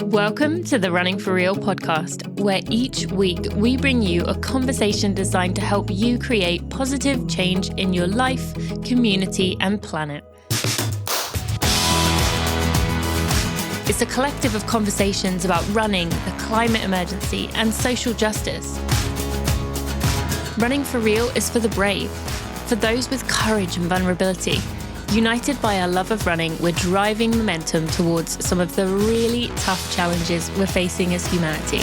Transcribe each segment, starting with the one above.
Welcome to the Running for Real podcast, where each week we bring you a conversation designed to help you create positive change in your life, community, and planet. It's a collective of conversations about running, the climate emergency, and social justice. Running for Real is for the brave, for those with courage and vulnerability. United by our love of running, we're driving momentum towards some of the really tough challenges we're facing as humanity.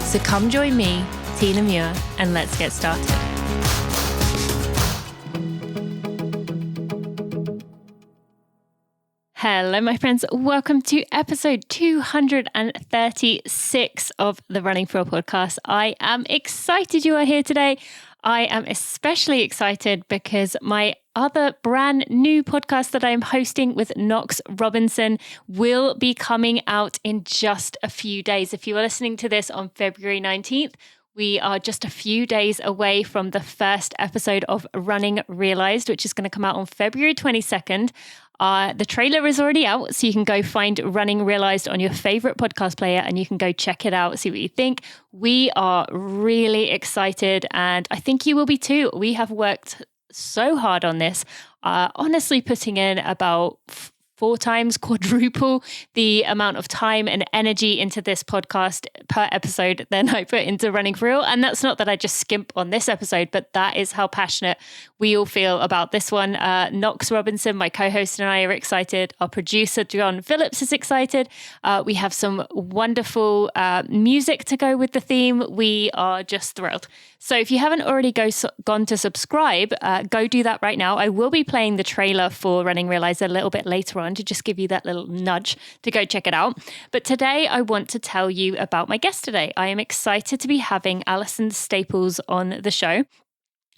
So come join me, Tina Muir, and let's get started. Hello, my friends. Welcome to episode 236 of the Running for Real podcast. I am excited you are here today. I am especially excited because my other brand new podcast that I'm hosting with Knox Robinson will be coming out in just a few days. If you are listening to this on February 19th, we are just a few days away from the first episode of Running Realized, which is going to come out on February 22nd. The trailer is already out, so you can go find Running Realized on your favorite podcast player and you can go check it out, see what you think. We are really excited and I think you will be too. We have worked so hard on this, honestly putting in about 4 times, quadruple the amount of time and energy into this podcast per episode than I put into Running for Real. And that's not that I just skimp on this episode, but that is how passionate we all feel about this one. Knox Robinson, my co-host, and I are excited. Our producer, John Phillips, is excited. We have some wonderful music to go with the theme. We are just thrilled. So if you haven't already gone to subscribe, go do that right now. I will be playing the trailer for Running Realized a little bit later on to just give you that little nudge to go check it out. But today I want to tell you about my guest today. I am excited to be having Alison Staples on the show.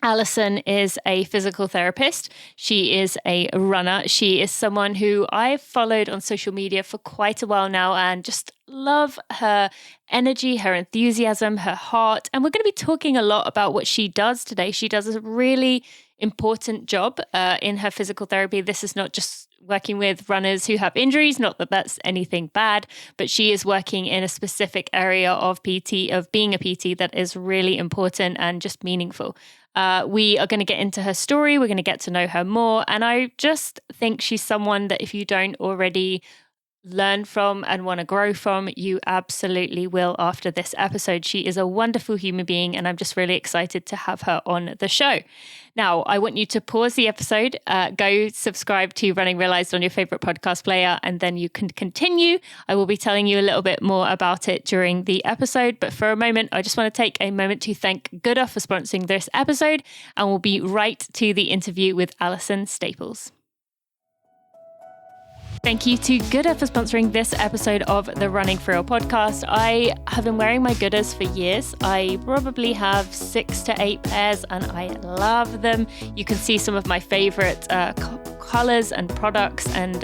Alison is a physical therapist. She is a runner. She is someone who I've followed on social media for quite a while now and just love her energy, her enthusiasm, her heart. And we're going to be talking a lot about what she does today. She does a really important job in her physical therapy. This is not just working with runners who have injuries, not that that's anything bad, but she is working in a specific area of PT, of being a PT, that is really important and just meaningful. We are going to get into her story. We're going to get to know her more. And I just think she's someone that if you don't already learn from and want to grow from, you absolutely will after this episode. She is a wonderful human being and I'm just really excited to have her on the show. Now, I want you to pause the episode, go subscribe to Running Realized on your favorite podcast player, and then you can continue. I will be telling you a little bit more about it during the episode, but for a moment, I just want to take a moment to thank Gooda for sponsoring this episode, and we'll be right to the interview with Alison Staples. Thank you to Gooda for sponsoring this episode of the Running for Real podcast. I have been wearing my Goodas for years. I probably have 6 to 8 pairs and I love them. You can see some of my favorite colors and products and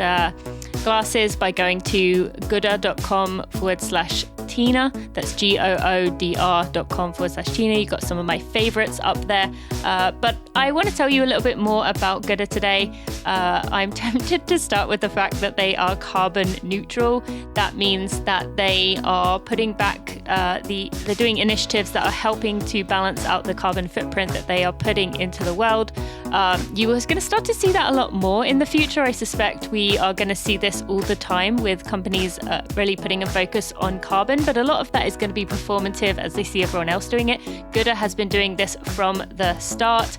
glasses by going to gooda.com/Tina. That's GOODR.com/Tina. You've got some of my favorites up there. But I want to tell you a little bit more about Gooda today. I'm tempted to start with the fact that they are carbon neutral. That means that they are putting back, they're doing initiatives that are helping to balance out the carbon footprint that they are putting into the world. You are going to start to see that a lot more in the future. I suspect we are going to see this all the time with companies really putting a focus on carbon, but a lot of that is going to be performative as they see everyone else doing it. Gooda has been doing this from the start.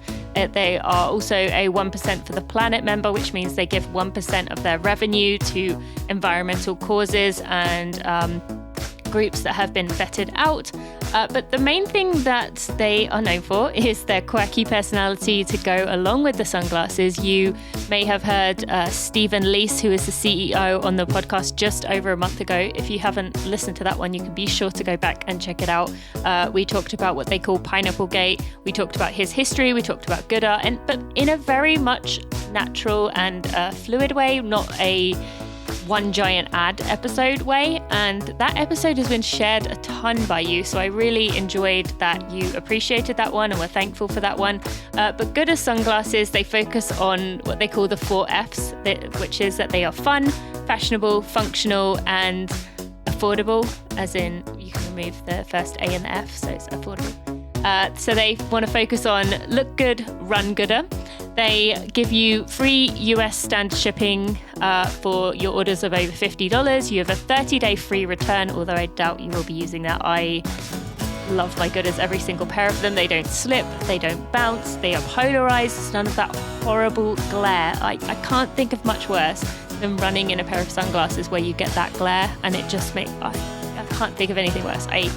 They are also a 1% for the Planet member, which means they give 1% of their revenue to environmental causes and groups that have been vetted out. But the main thing that they are known for is their quirky personality to go along with the sunglasses. You may have heard Stephen Leese, who is the CEO, on the podcast just over a month ago. If you haven't listened to that one, you can be sure to go back and check it out. We talked about what they call Pineapple Gate. We talked about his history. We talked about Gooda, but in a very much natural and fluid way, not a One Giant Ad episode way, and that episode has been shared a ton by you. So I really enjoyed that you appreciated that one and were thankful for that one. But Goodr sunglasses, they focus on what they call the 4 Fs, which is that they are fun, fashionable, functional, and affordable, as in you can remove the first A and the F, so it's affordable. So they want to focus on look good, run gooder. They give you free US standard shipping for your orders of over $50. You have a 30-day free return, although I doubt you will be using that. I love my Goodrs, every single pair of them. They don't slip, they don't bounce, they are polarized. It's none of that horrible glare. I can't think of much worse than running in a pair of sunglasses where you get that glare, and it just makes, I can't think of anything worse. I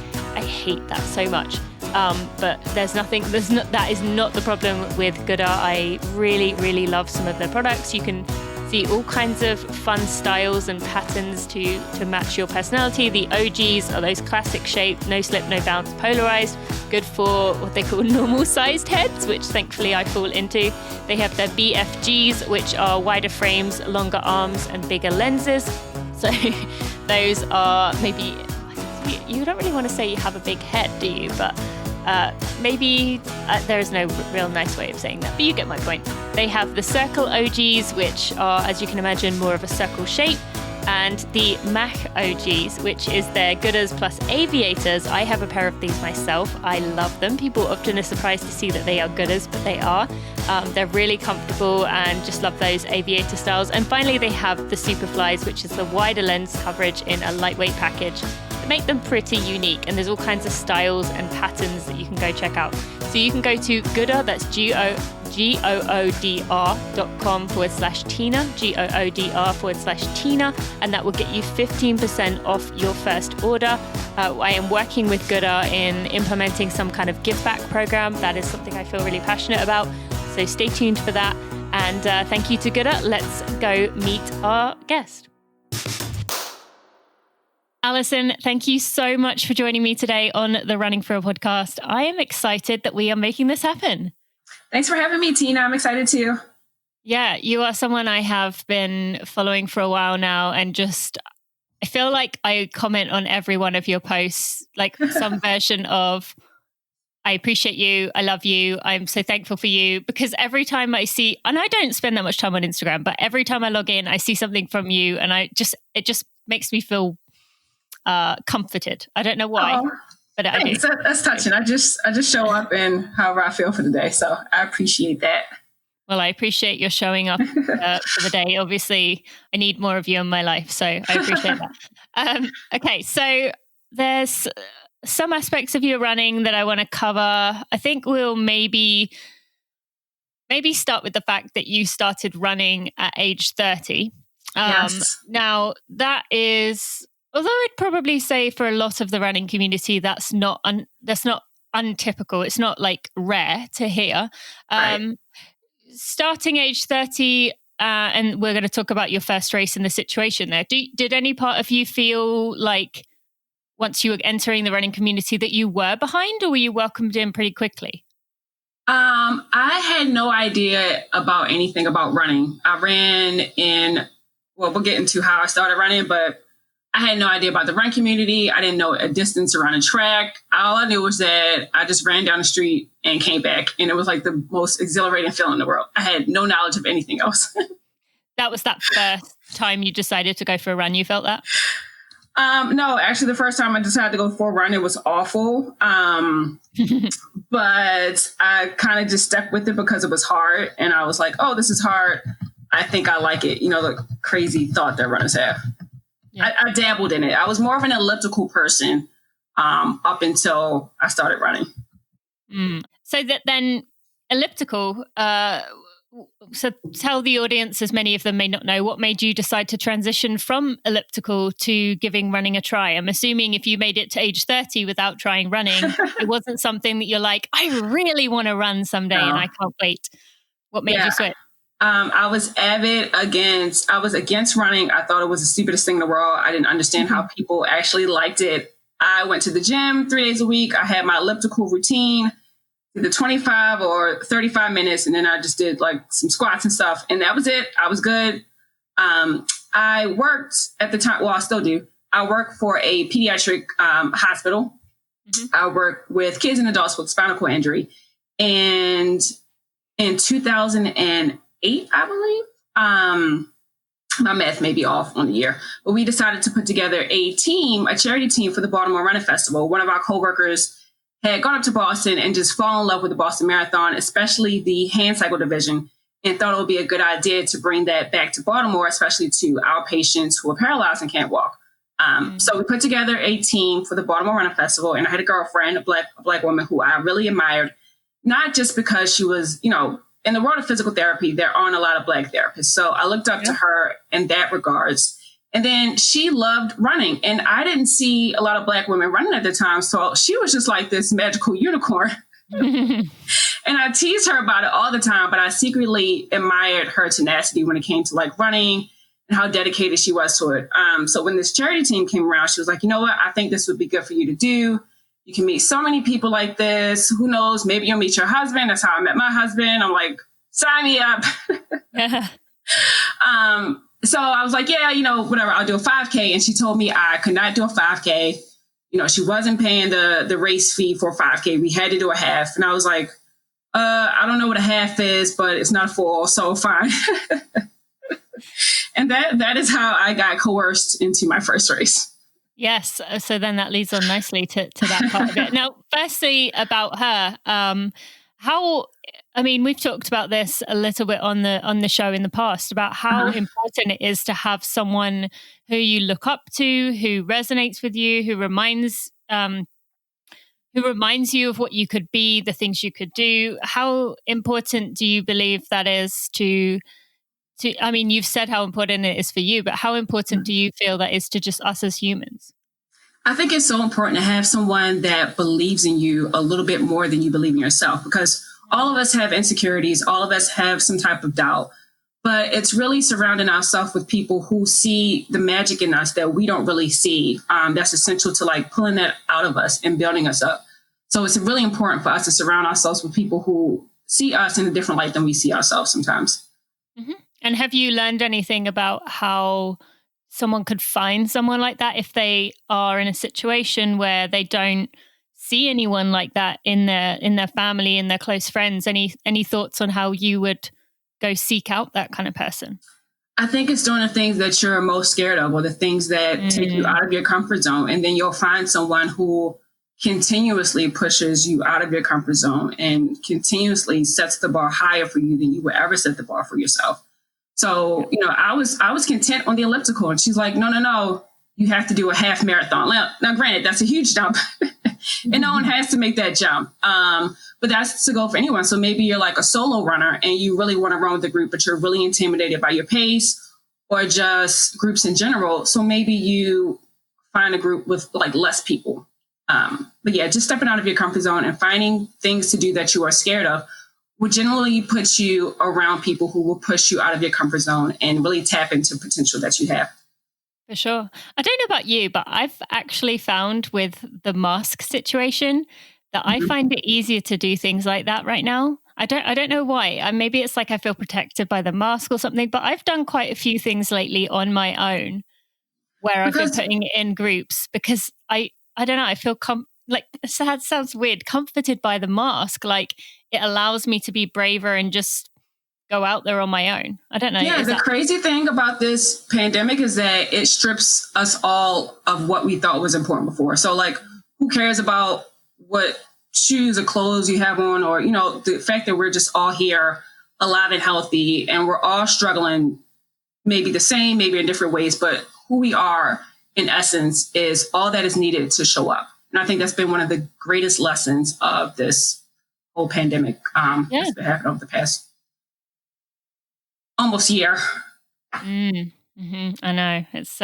hate that so much. But that is not the problem with Goodr. I really, really love some of their products. You can see all kinds of fun styles and patterns to match your personality. The OGs are those classic shape, no slip, no bounce, polarized, good for what they call normal sized heads, which thankfully I fall into. They have their BFGs, which are wider frames, longer arms, and bigger lenses. So those are maybe, you don't really want to say you have a big head, do you? But maybe there is no real nice way of saying that, but you get my point. They have the Circle OGs, which are, as you can imagine, more of a circle shape, and the Mach OGs, which is their Goodrs plus aviators. I have a pair of these myself. I love them. People often are surprised to see that they are Goodrs, but they are. They're really comfortable and just love those aviator styles. And finally, they have the Superflies, which is the wider lens coverage in a lightweight package. Make them pretty unique, and there's all kinds of styles and patterns that you can go check out. So you can go to Goodr, that's goodr.com/Tina, goodr/Tina, and that will get you 15% off your first order. I am working with Goodr in implementing some kind of give back program. That is something I feel really passionate about. So stay tuned for that. And thank you to Goodr. Let's go meet our guest. Alison, thank you so much for joining me today on the Running for a podcast. I am excited that we are making this happen. Thanks for having me, Tina. I'm excited too. Yeah, you are someone I have been following for a while now, and I feel like I comment on every one of your posts, like some version of, I appreciate you, I love you, I'm so thankful for you, because every time I see, and I don't spend that much time on Instagram, but every time I log in, I see something from you, and it just makes me feel comforted. I don't know why, but I do. That's touching. I just show up and however I feel for the day. So I appreciate that. Well, I appreciate your showing up for the day. Obviously, I need more of you in my life, so I appreciate that. Okay, so there's some aspects of your running that I want to cover. I think we'll maybe start with the fact that you started running at age 30. Yes. Now, that is... Although I'd probably say for a lot of the running community, that's not untypical. It's not like rare to hear. Right. Starting age 30, and we're going to talk about your first race and the situation there. Did any part of you feel like once you were entering the running community that you were behind, or were you welcomed in pretty quickly? I had no idea about anything about running. I ran we'll get into how I started running, but I had no idea about the run community. I didn't know a distance around a track. All I knew was that I just ran down the street and came back. And it was like the most exhilarating feeling in the world. I had no knowledge of anything else. That was that first time you decided to go for a run, you felt that? No, actually the first time I decided to go for a run, it was awful. But I kind of just stuck with it because it was hard. And I was like, oh, this is hard. I think I like it. You know, the crazy thought that runners have. Yeah. I dabbled in it. I was more of an elliptical person up until I started running. So that then elliptical, so tell the audience, as many of them may not know, what made you decide to transition from elliptical to giving running a try? I'm assuming if you made it to age 30 without trying running, it wasn't something that you're like, I really want to run someday and I can't wait. What made you switch? I was against running. I thought it was the stupidest thing in the world. I didn't understand how people actually liked it. I went to the gym 3 days a week. I had my elliptical routine, did the 25 or 35 minutes. And then I just did like some squats and stuff. And that was it. I was good. I worked at the time, well, I still do. I work for a pediatric hospital. Mm-hmm. I work with kids and adults with spinal cord injury. And in 2008, I believe, my math may be off on the year, but we decided to put together a charity team for the Baltimore Running Festival. One of our coworkers had gone up to Boston and just fallen in love with the Boston Marathon, especially the hand cycle division, and thought it would be a good idea to bring that back to Baltimore, especially to our patients who are paralyzed and can't walk. So we put together a team for the Baltimore Running Festival, and I had a girlfriend, a black woman who I really admired, not just because she was, in the world of physical therapy, there aren't a lot of Black therapists. So I looked up to her in that regards. And then she loved running. And I didn't see a lot of Black women running at the time. So she was just like this magical unicorn. And I teased her about it all the time, but I secretly admired her tenacity when it came to like running and how dedicated she was to it. So when this charity team came around, she was like, you know what? I think this would be good for you to do. You can meet so many people like this. Who knows? Maybe you'll meet your husband. That's how I met my husband. I'm like, sign me up. So I was like, yeah, whatever. I'll do a 5K. And she told me I could not do a 5K. She wasn't paying the race fee for a 5K. We had to do a half. And I was like, I don't know what a half is, but it's not full. So fine. And that is how I got coerced into my first race. Yes. So then that leads on nicely to that part of it. Now, firstly, about her, we've talked about this a little bit on the show in the past about how important it is to have someone who you look up to, who resonates with you, who reminds you of what you could be, the things you could do. How important do you believe that is to you've said how important it is for you, but how important do you feel that is to just us as humans? I think it's so important to have someone that believes in you a little bit more than you believe in yourself, because all of us have insecurities. All of us have some type of doubt, but it's really surrounding ourselves with people who see the magic in us that we don't really see. That's essential to like pulling that out of us and building us up. So it's really important for us to surround ourselves with people who see us in a different light than we see ourselves sometimes. Mm-hmm. And have you learned anything about how someone could find someone like that if they are in a situation where they don't see anyone like that in their family, in their close friends? Any thoughts on how you would go seek out that kind of person? I think it's doing the things that you're most scared of, or the things that take you out of your comfort zone. And then you'll find someone who continuously pushes you out of your comfort zone and continuously sets the bar higher for you than you would ever set the bar for yourself. So, I was content on the elliptical, and she's like, no, you have to do a half marathon. Now, granted, that's a huge jump and no one has to make that jump. But that's to go for anyone. So maybe you're like a solo runner and you really want to run with the group, but you're really intimidated by your pace or just groups in general. So maybe you find a group with like less people. But yeah, just stepping out of your comfort zone and finding things to do that you are scared of will generally put you around people who will push you out of your comfort zone and really tap into potential that you have. For sure. I don't know about you, but I've actually found with the mask situation that I find it easier to do things like that right now. I don't know why. Maybe it's like I feel protected by the mask or something, but I've done quite a few things lately on my own where I've been putting it in groups because I don't know, I feel sad sounds weird, comforted by the mask. Like it allows me to be braver and just go out there on my own. I don't know. Yeah, the crazy thing about this pandemic is that it strips us all of what we thought was important before. So like, who cares about what shoes or clothes you have on, or, the fact that we're just all here alive and healthy and we're all struggling, maybe the same, maybe in different ways, but who we are in essence is all that is needed to show up. And I think that's been one of the greatest lessons of this whole pandemic that's been happening over the past almost year. Mm-hmm. I know. It's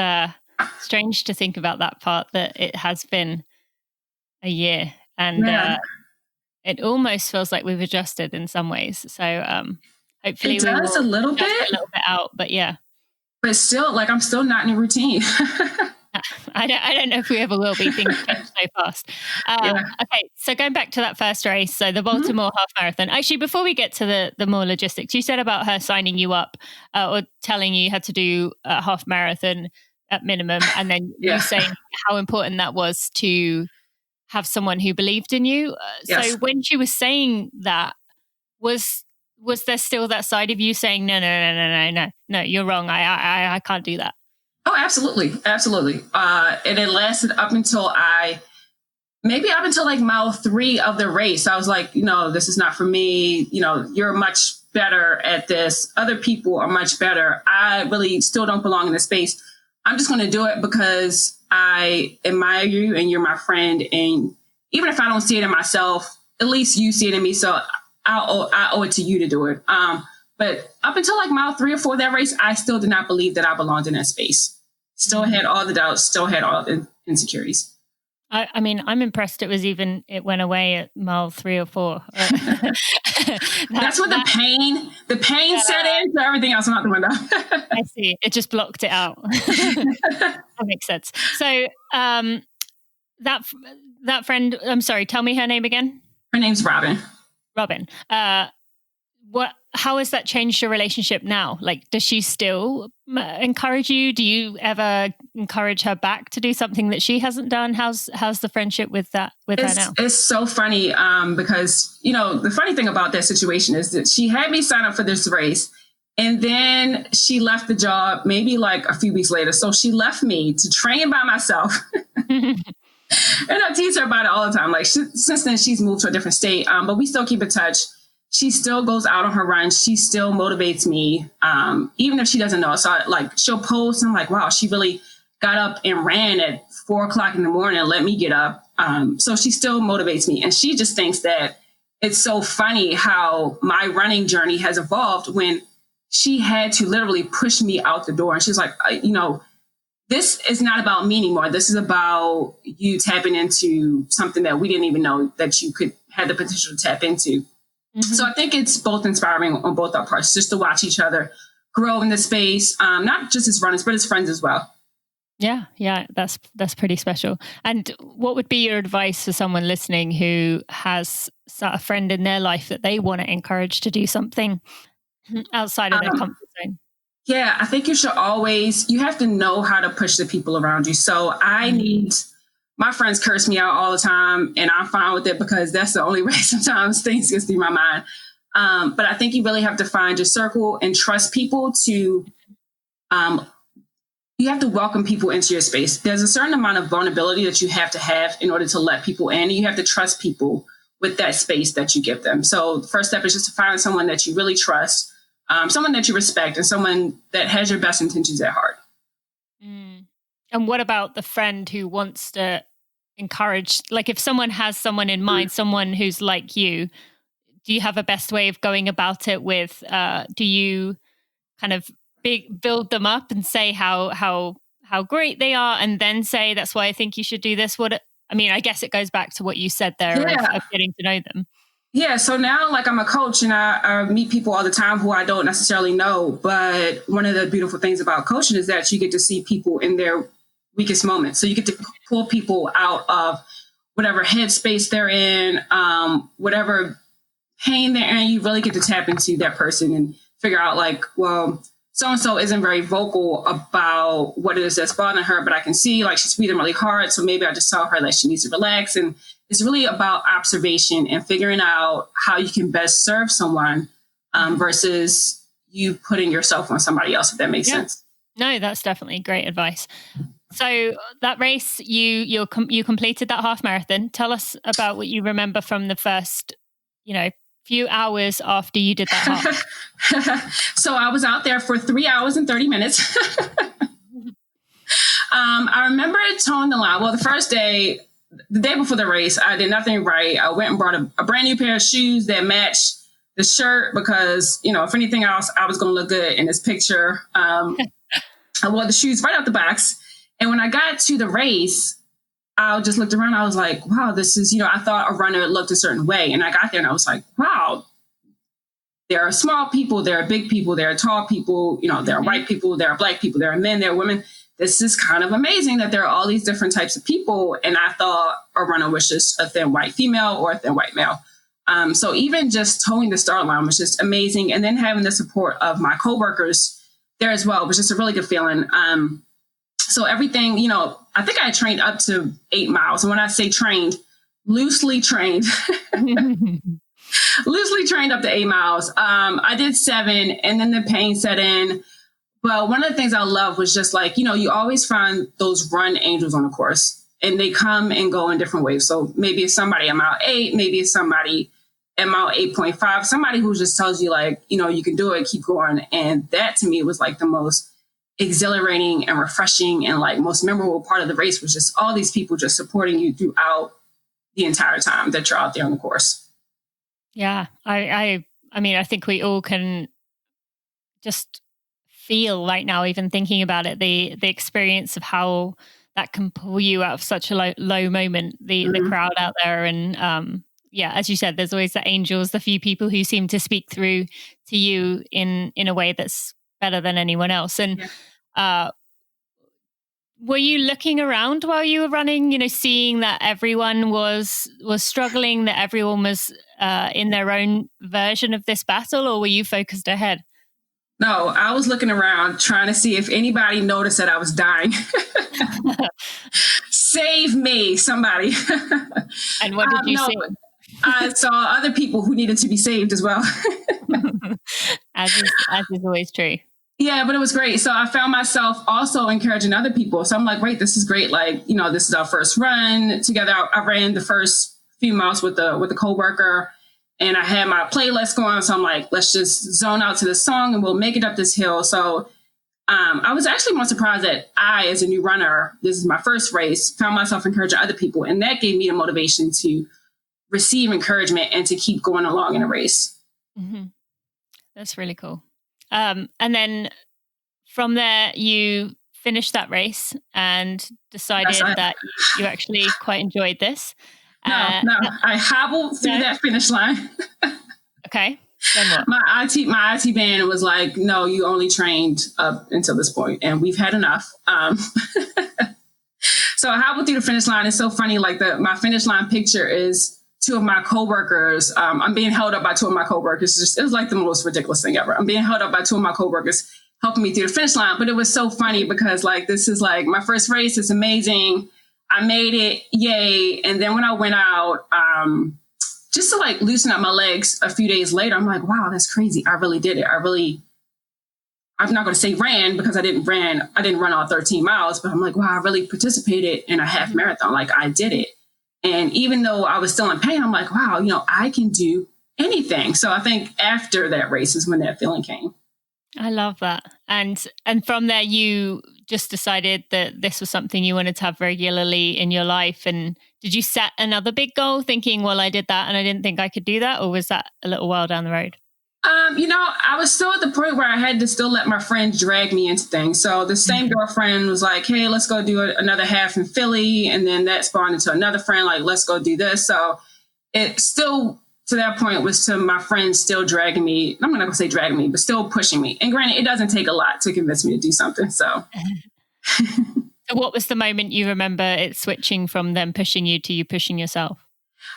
strange to think about that part, that it has been a year and it almost feels like we've adjusted in some ways. So hopefully it does a little bit out, but yeah. But still, like, I'm still not in a routine. I don't know if we ever will be. Things change so fast. Okay, so going back to that first race, so the Baltimore half marathon. Actually, before we get to the more logistics, you said about her signing you up or telling you had to do a half marathon at minimum, and then you saying how important that was to have someone who believed in you. So when she was saying that, was there still that side of you saying no, you're wrong, I can't do that? Oh, absolutely. And it lasted up until like mile 3 of the race. I was like, this is not for me. You're much better at this. Other people are much better. I really still don't belong in this space. I'm just going to do it because I admire you and you're my friend. And even if I don't see it in myself, at least you see it in me. So I owe it to you to do it. But up until like mile 3 or 4 of that race, I still did not believe that I belonged in that space. Still had all the doubts, still had all the insecurities. I mean, I'm impressed it went away at mile 3 or 4. That's what the pain set in, so everything else went out the window. I see. It just blocked it out. That makes sense. So that friend, I'm sorry, tell me her name again. Her name's Robin. How has that changed your relationship now? Like, does she still encourage you? Do you ever encourage her back to do something that she hasn't done? How's the friendship with her now? It's so funny because, the funny thing about that situation is that she had me sign up for this race and then she left the job maybe like a few weeks later. So she left me to train by myself. And I tease her about it all the time. Like since then, she's moved to a different state, but we still keep in touch. She still goes out on her runs. She still motivates me, even if she doesn't know. So she'll post and I'm like, wow, she really got up and ran at 4:00 in the morning and let me get up. So she still motivates me. And she just thinks that it's so funny how my running journey has evolved when she had to literally push me out the door. And she's like, this is not about me anymore. This is about you tapping into something that we didn't even know that you had the potential to tap into. Mm-hmm. So I think it's both inspiring on both our parts, just to watch each other grow in the space, not just as runners, but as friends as well. Yeah, that's pretty special. And what would be your advice for someone listening who has a friend in their life that they want to encourage to do something outside of their comfort zone? Yeah, I think you have to know how to push the people around you. So my friends curse me out all the time and I'm fine with it because that's the only way sometimes things get through my mind. But I think you really have to find your circle and trust people you have to welcome people into your space. There's a certain amount of vulnerability that you have to have in order to let people in. You have to trust people with that space that you give them. So the first step is just to find someone that you really trust, someone that you respect, and someone that has your best intentions at heart. And what about the friend who wants to encourage, like if someone has someone in mind, someone who's like you, do you have a best way of going about it with, do you kind of build them up and say how great they are and then say, that's why I think you should do this? I guess it goes back to what you said there of getting to know them. Yeah. So now I'm a coach and I meet people all the time who I don't necessarily know. But one of the beautiful things about coaching is that you get to see people in their weakest moments. So you get to pull people out of whatever headspace they're in, whatever pain they're in. You really get to tap into that person and figure out so-and-so isn't very vocal about what it is that's bothering her, but I can see she's breathing really hard. So maybe I just tell her that she needs to relax. And it's really about observation and figuring out how you can best serve someone versus you putting yourself on somebody else, if that makes sense. No, that's definitely great advice. So that race, you completed that half marathon. Tell us about what you remember from the first, few hours after you did that half. So I was out there for 3 hours and 30 minutes. I remember towing the line. Well, the day before the race, I did nothing right. I went and brought a brand new pair of shoes that matched the shirt because, if anything else, I was going to look good in this picture. I wore the shoes right out the box. And when I got to the race, I just looked around. I was like, wow, this is, I thought a runner looked a certain way. And I got there and I was like, wow, there are small people, there are big people, there are tall people, there are white people, there are black people, there are men, there are women. This is kind of amazing that there are all these different types of people. And I thought a runner was just a thin white female or a thin white male. So even just towing the start line was just amazing. And then having the support of my coworkers there as well was just a really good feeling. So everything, I think I trained up to 8 miles. And when I say trained, loosely trained, loosely trained up to 8 miles. I did 7 and then the pain set in. But one of the things I love was just like, you always find those run angels on the course and they come and go in different ways. So maybe it's somebody at mile 8, maybe it's somebody at mile 8.5, somebody who just tells you like, you can do it, keep going. And that to me was like the most exhilarating and refreshing and like most memorable part of the race was just all these people just supporting you throughout the entire time that you're out there on the course. Yeah. I mean, I think we all can just feel right now, even thinking about it, the experience of how that can pull you out of such a low moment, the crowd out there. And as you said, there's always the angels, the few people who seem to speak through to you in a way that's better than anyone else. And were you looking around while you were running, seeing that everyone was struggling, that everyone was in their own version of this battle, or were you focused ahead? No, I was looking around trying to see if anybody noticed that I was dying. Save me, somebody. And what did you see? I saw other people who needed to be saved as well. as is always true. Yeah, but it was great. So I found myself also encouraging other people. So I'm like, wait, this is great. Like, this is our first run together. I ran the first few miles with a coworker. And I had my playlist going. So I'm like, let's just zone out to this song and we'll make it up this hill. So I was actually more surprised that I, as a new runner, this is my first race, found myself encouraging other people. And that gave me the motivation to receive encouragement and to keep going along in a race. Mm-hmm. That's really cool. And then from there, you finished that race and decided that you actually quite enjoyed this. No, I hobbled through that finish line. Okay. Then what? My IT band was like, no, you only trained up until this point and we've had enough. So I hobbled through the finish line. It's so funny. Like my finish line picture is 2 of my coworkers. I'm being held up by 2 of my coworkers. It was like the most ridiculous thing ever. I'm being held up by 2 of my coworkers helping me through the finish line. But it was so funny because like, this is like my first race. It's amazing. I made it. Yay. And then when I went out, just to like loosen up my legs a few days later, I'm like, wow, that's crazy. I really did it. I'm not going to say ran because I didn't run all 13 miles, but I'm like, wow, I really participated in a half marathon. Like I did it. And even though I was still in pain, I'm like, wow, I can do anything. So I think after that race is when that feeling came. I love that. And from there, you just decided that this was something you wanted to have regularly in your life. And did you set another big goal thinking, well, I did that and I didn't think I could do that? Or was that a little while down the road? I was still at the point where I had to still let my friends drag me into things. So the same girlfriend was like, hey, let's go do another half in Philly. And then that spawned into another friend, like, let's go do this. So it still, to that point, was to my friends still dragging me. I'm not going to say dragging me, but still pushing me. And granted, it doesn't take a lot to convince me to do something. So. So what was the moment you remember it switching from them pushing you to you pushing yourself?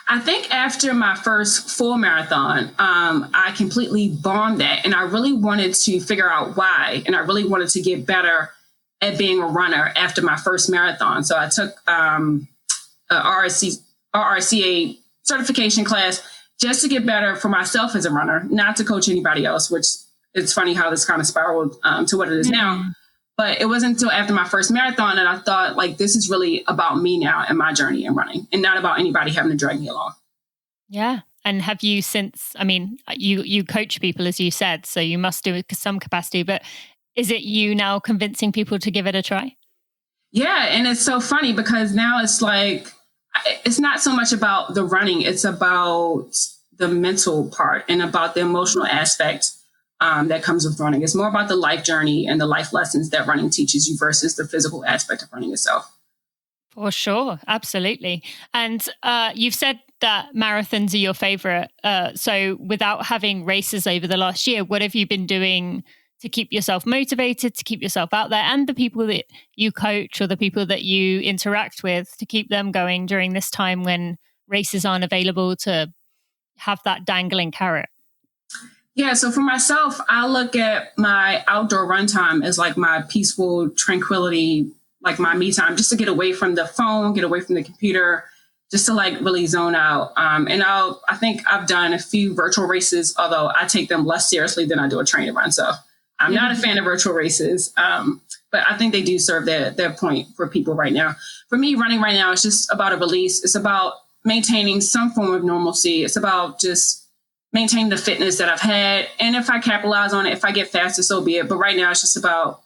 I think after my first full marathon, I completely bombed that. And I really wanted to figure out why. And I really wanted to get better at being a runner after my first marathon. So I took a RRCA certification class just to get better for myself as a runner, not to coach anybody else, which it's funny how this kind of spiraled to what it is now. But it wasn't until after my first marathon that I thought, like, this is really about me now and my journey in running and not about anybody having to drag me along. Yeah. And have you since, I mean, you coach people, as you said, so you must do it to some capacity, but is it you now convincing people to give it a try? Yeah. And it's so funny because now it's like, it's not so much about the running. It's about the mental part and about the emotional aspect that comes with running. It's more about the life journey and the life lessons that running teaches you versus the physical aspect of running itself. For sure. Absolutely. And you've said that marathons are your favorite. So without having races over the last year, what have you been doing to keep yourself motivated, to keep yourself out there, and the people that you coach or the people that you interact with to keep them going during this time when races aren't available to have that dangling carrot? Yeah, so for myself, I look at my outdoor run time as like my peaceful tranquility, like my me time, just to get away from the phone, get away from the computer, just to like really zone out. I think I've done a few virtual races, although I take them less seriously than I do a training run. So I'm not a fan of virtual races, but I think they do serve their point for people right now. For me, running right now is just about a release. It's about maintaining some form of normalcy. It's about just maintaining the fitness that I've had. And if I capitalize on it, if I get faster, so be it. But right now, it's just about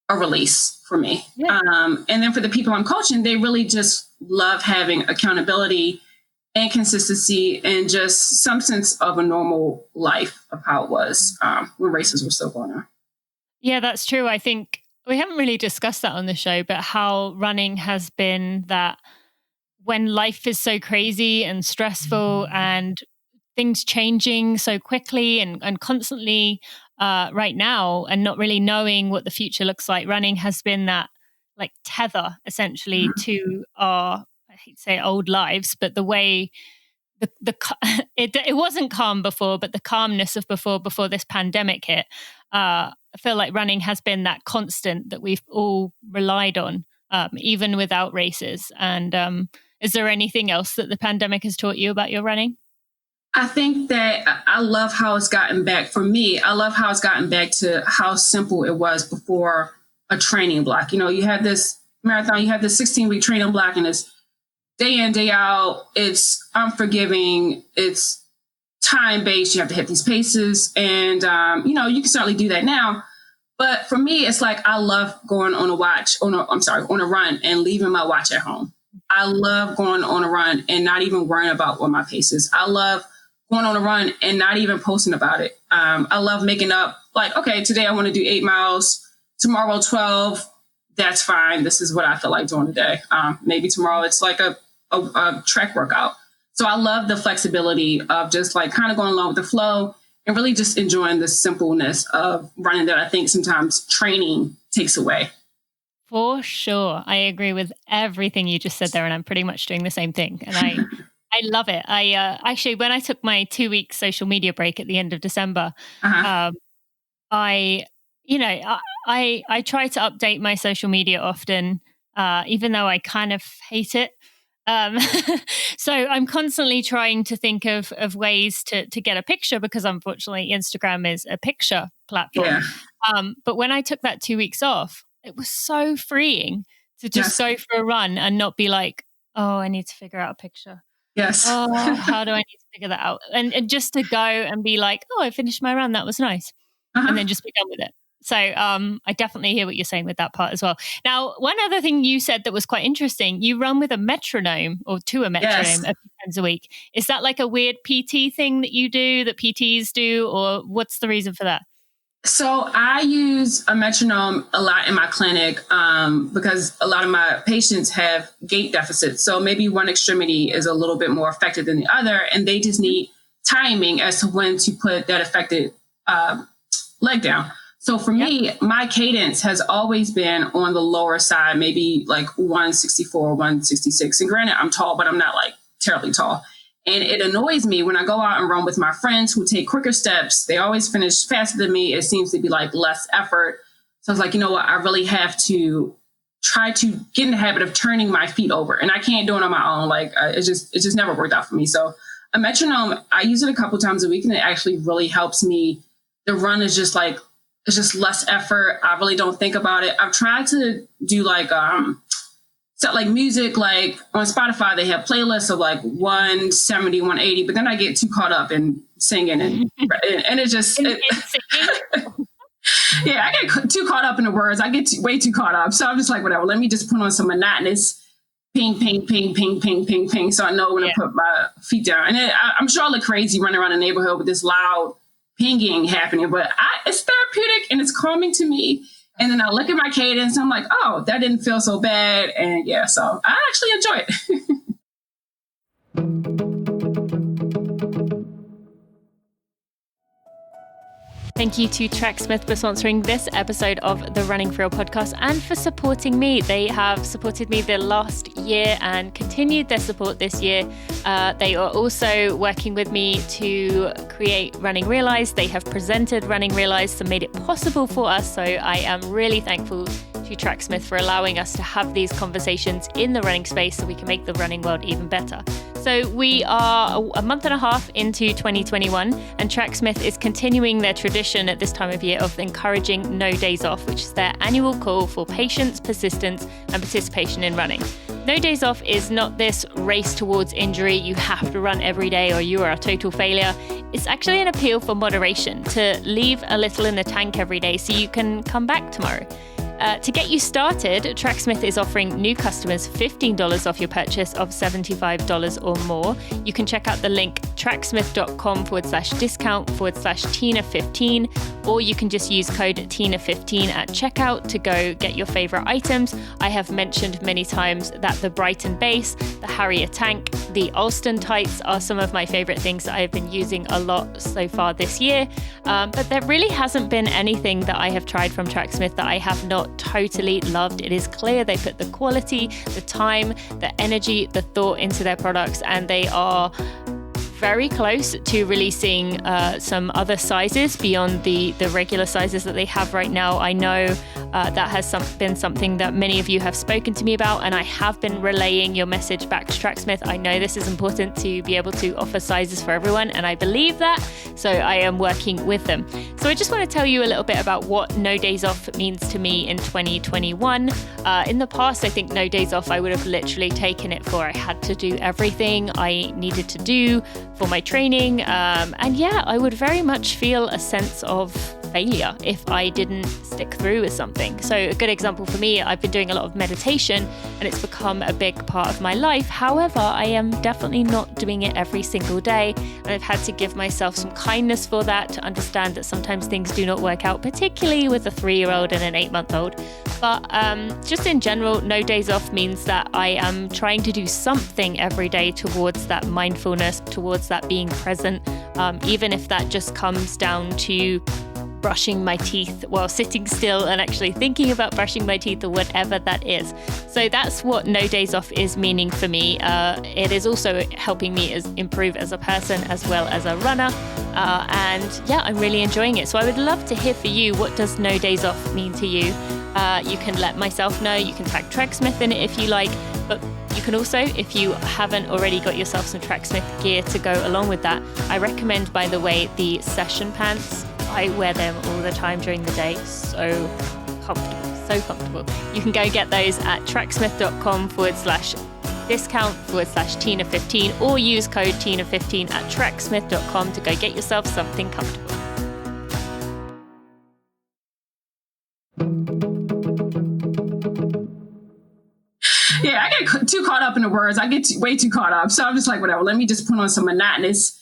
a release for me. Yeah. And then for the people I'm coaching, they really just love having accountability and consistency and just some sense of a normal life of how it was when races were still going on. Yeah, that's true. I think we haven't really discussed that on the show, but how running has been that when life is so crazy and stressful and things changing so quickly and constantly right now, and not really knowing what the future looks like, running has been that like tether essentially to our, I hate to say old lives, but the way it wasn't calm before, but the calmness of before this pandemic hit. I feel like running has been that constant that we've all relied on, even without races. And is there anything else that the pandemic has taught you about your running? I think that I love how it's gotten back. For me, I love how it's gotten back to how simple it was before a training block. You know, you have this marathon, you have this 16-week training block, and it's day in, day out. It's unforgiving. It's time-based. You have to hit these paces. And, you can certainly do that now. But for me, it's like I love going on a run and leaving my watch at home. I love going on a run and not even worrying about what my pace is. I love going on a run and not even posting about it. I love making up like, okay, today I want to do 8 miles, tomorrow 12. That's fine. This is what I feel like doing today. Maybe tomorrow it's like a track workout. So I love the flexibility of just like kind of going along with the flow and really just enjoying the simpleness of running that I think sometimes training takes away. For sure. I agree with everything you just said there, and I'm pretty much doing the same thing. And I love it. I actually, when I took my 2-week social media break at the end of December, I try to update my social media often, even though I kind of hate it. So I'm constantly trying to think of ways to get a picture, because unfortunately Instagram is a picture platform. Yeah. But when I took that 2 weeks off, it was so freeing to just go for a run and not be like, oh, I need to figure out a picture. Yes. Oh, how do I need to figure that out? And just to go and be like, oh, I finished my run. That was nice. And then just be done with it. So I definitely hear what you're saying with that part as well. Now, one other thing you said that was quite interesting, you run with a metronome or to a metronome a few times a week. Is that like a weird PT thing that you do, that PTs do, or what's the reason for that? So I use a metronome a lot in my clinic because a lot of my patients have gait deficits. So maybe one extremity is a little bit more affected than the other, and they just need timing as to when to put that affected leg down. So for me, my cadence has always been on the lower side, maybe like 164, 166. And granted, I'm tall, but I'm not like terribly tall. And it annoys me when I go out and run with my friends who take quicker steps. They always finish faster than me. It seems to be like less effort. So I was like, you know what? I really have to try to get in the habit of turning my feet over. And I can't do it on my own. Like it just never worked out for me. So a metronome, I use it a couple times a week, and it actually really helps me. The run is just like, it's just less effort. I really don't think about it. I've tried to do like music, like on Spotify, they have playlists of like 170, 180, but then I get too caught up in singing and it just, yeah, I get too caught up in the words. I get way too caught up. So I'm just like, whatever, let me just put on some monotonous ping, ping, ping, ping, ping, ping, ping. So I know when to put my feet down. And I'm sure I look crazy running around the neighborhood with this loud pinging happening, but it's therapeutic and it's calming to me. And then I look at my cadence and I'm like, oh, that didn't feel so bad. And yeah, so I actually enjoy it. Thank you to Tracksmith for sponsoring this episode of the Running for Real podcast and for supporting me. They have supported me the last year and continued their support this year. They are also working with me to create Running Realized. They have presented Running Realized and made it possible for us. So I am really thankful to Tracksmith for allowing us to have these conversations in the running space so we can make the running world even better. So we are a month and a half into 2021, and Tracksmith is continuing their tradition at this time of year of encouraging no days off, which is their annual call for patience, persistence, and participation in running. No days off is not this race towards injury. You have to run every day or you are a total failure. It's actually an appeal for moderation, to leave a little in the tank every day so you can come back tomorrow. To get you started, Tracksmith is offering new customers $15 off your purchase of $75 or more. You can check out the link tracksmith.com/discount/Tina15, or you can just use code Tina15 at checkout to go get your favorite items. I have mentioned many times that the Brighton base, the Harrier tank, the Alston tights are some of my favorite things that I have been using a lot so far this year. But there really hasn't been anything that I have tried from Tracksmith that I have not totally loved. It is clear they put the quality, the time, the energy, the thought into their products, and they are very close to releasing some other sizes beyond the regular sizes that they have right now. I know that has been something that many of you have spoken to me about, and I have been relaying your message back to Tracksmith. I know this is important to be able to offer sizes for everyone, and I believe that, so I am working with them. So I just want to tell you a little bit about what no days off means to me in 2021. In the past, I think no days off, I would have literally taken it for I had to do everything I needed to do for my training. And yeah, I would very much feel a sense of failure if I didn't stick through with something. So a good example for me, I've been doing a lot of meditation and it's become a big part of my life. However, I am definitely not doing it every single day. And I've had to give myself some kindness for that, to understand that sometimes things do not work out, particularly with a 3-year-old and an 8-month-old. But just in general, no days off means that I am trying to do something every day towards that mindfulness, towards that being present, even if that just comes down to brushing my teeth while sitting still and actually thinking about brushing my teeth, or whatever that is. So that's what no days off is meaning for me. It is also helping me improve as a person as well as a runner. And yeah, I'm really enjoying it. So I would love to hear for you, what does no days off mean to you? You can let myself know. You can tag Tracksmith in it if you like. But you can also, if you haven't already got yourself some Tracksmith gear to go along with that, I recommend, by the way, the session pants. I wear them all the time during the day. So comfortable. You can go get those at tracksmith.com/discount/Tina15, or use code Tina15 at tracksmith.com to go get yourself something comfortable. Yeah, I get too caught up in the words. I get way too caught up. So I'm just like, whatever, let me just put on some monotonous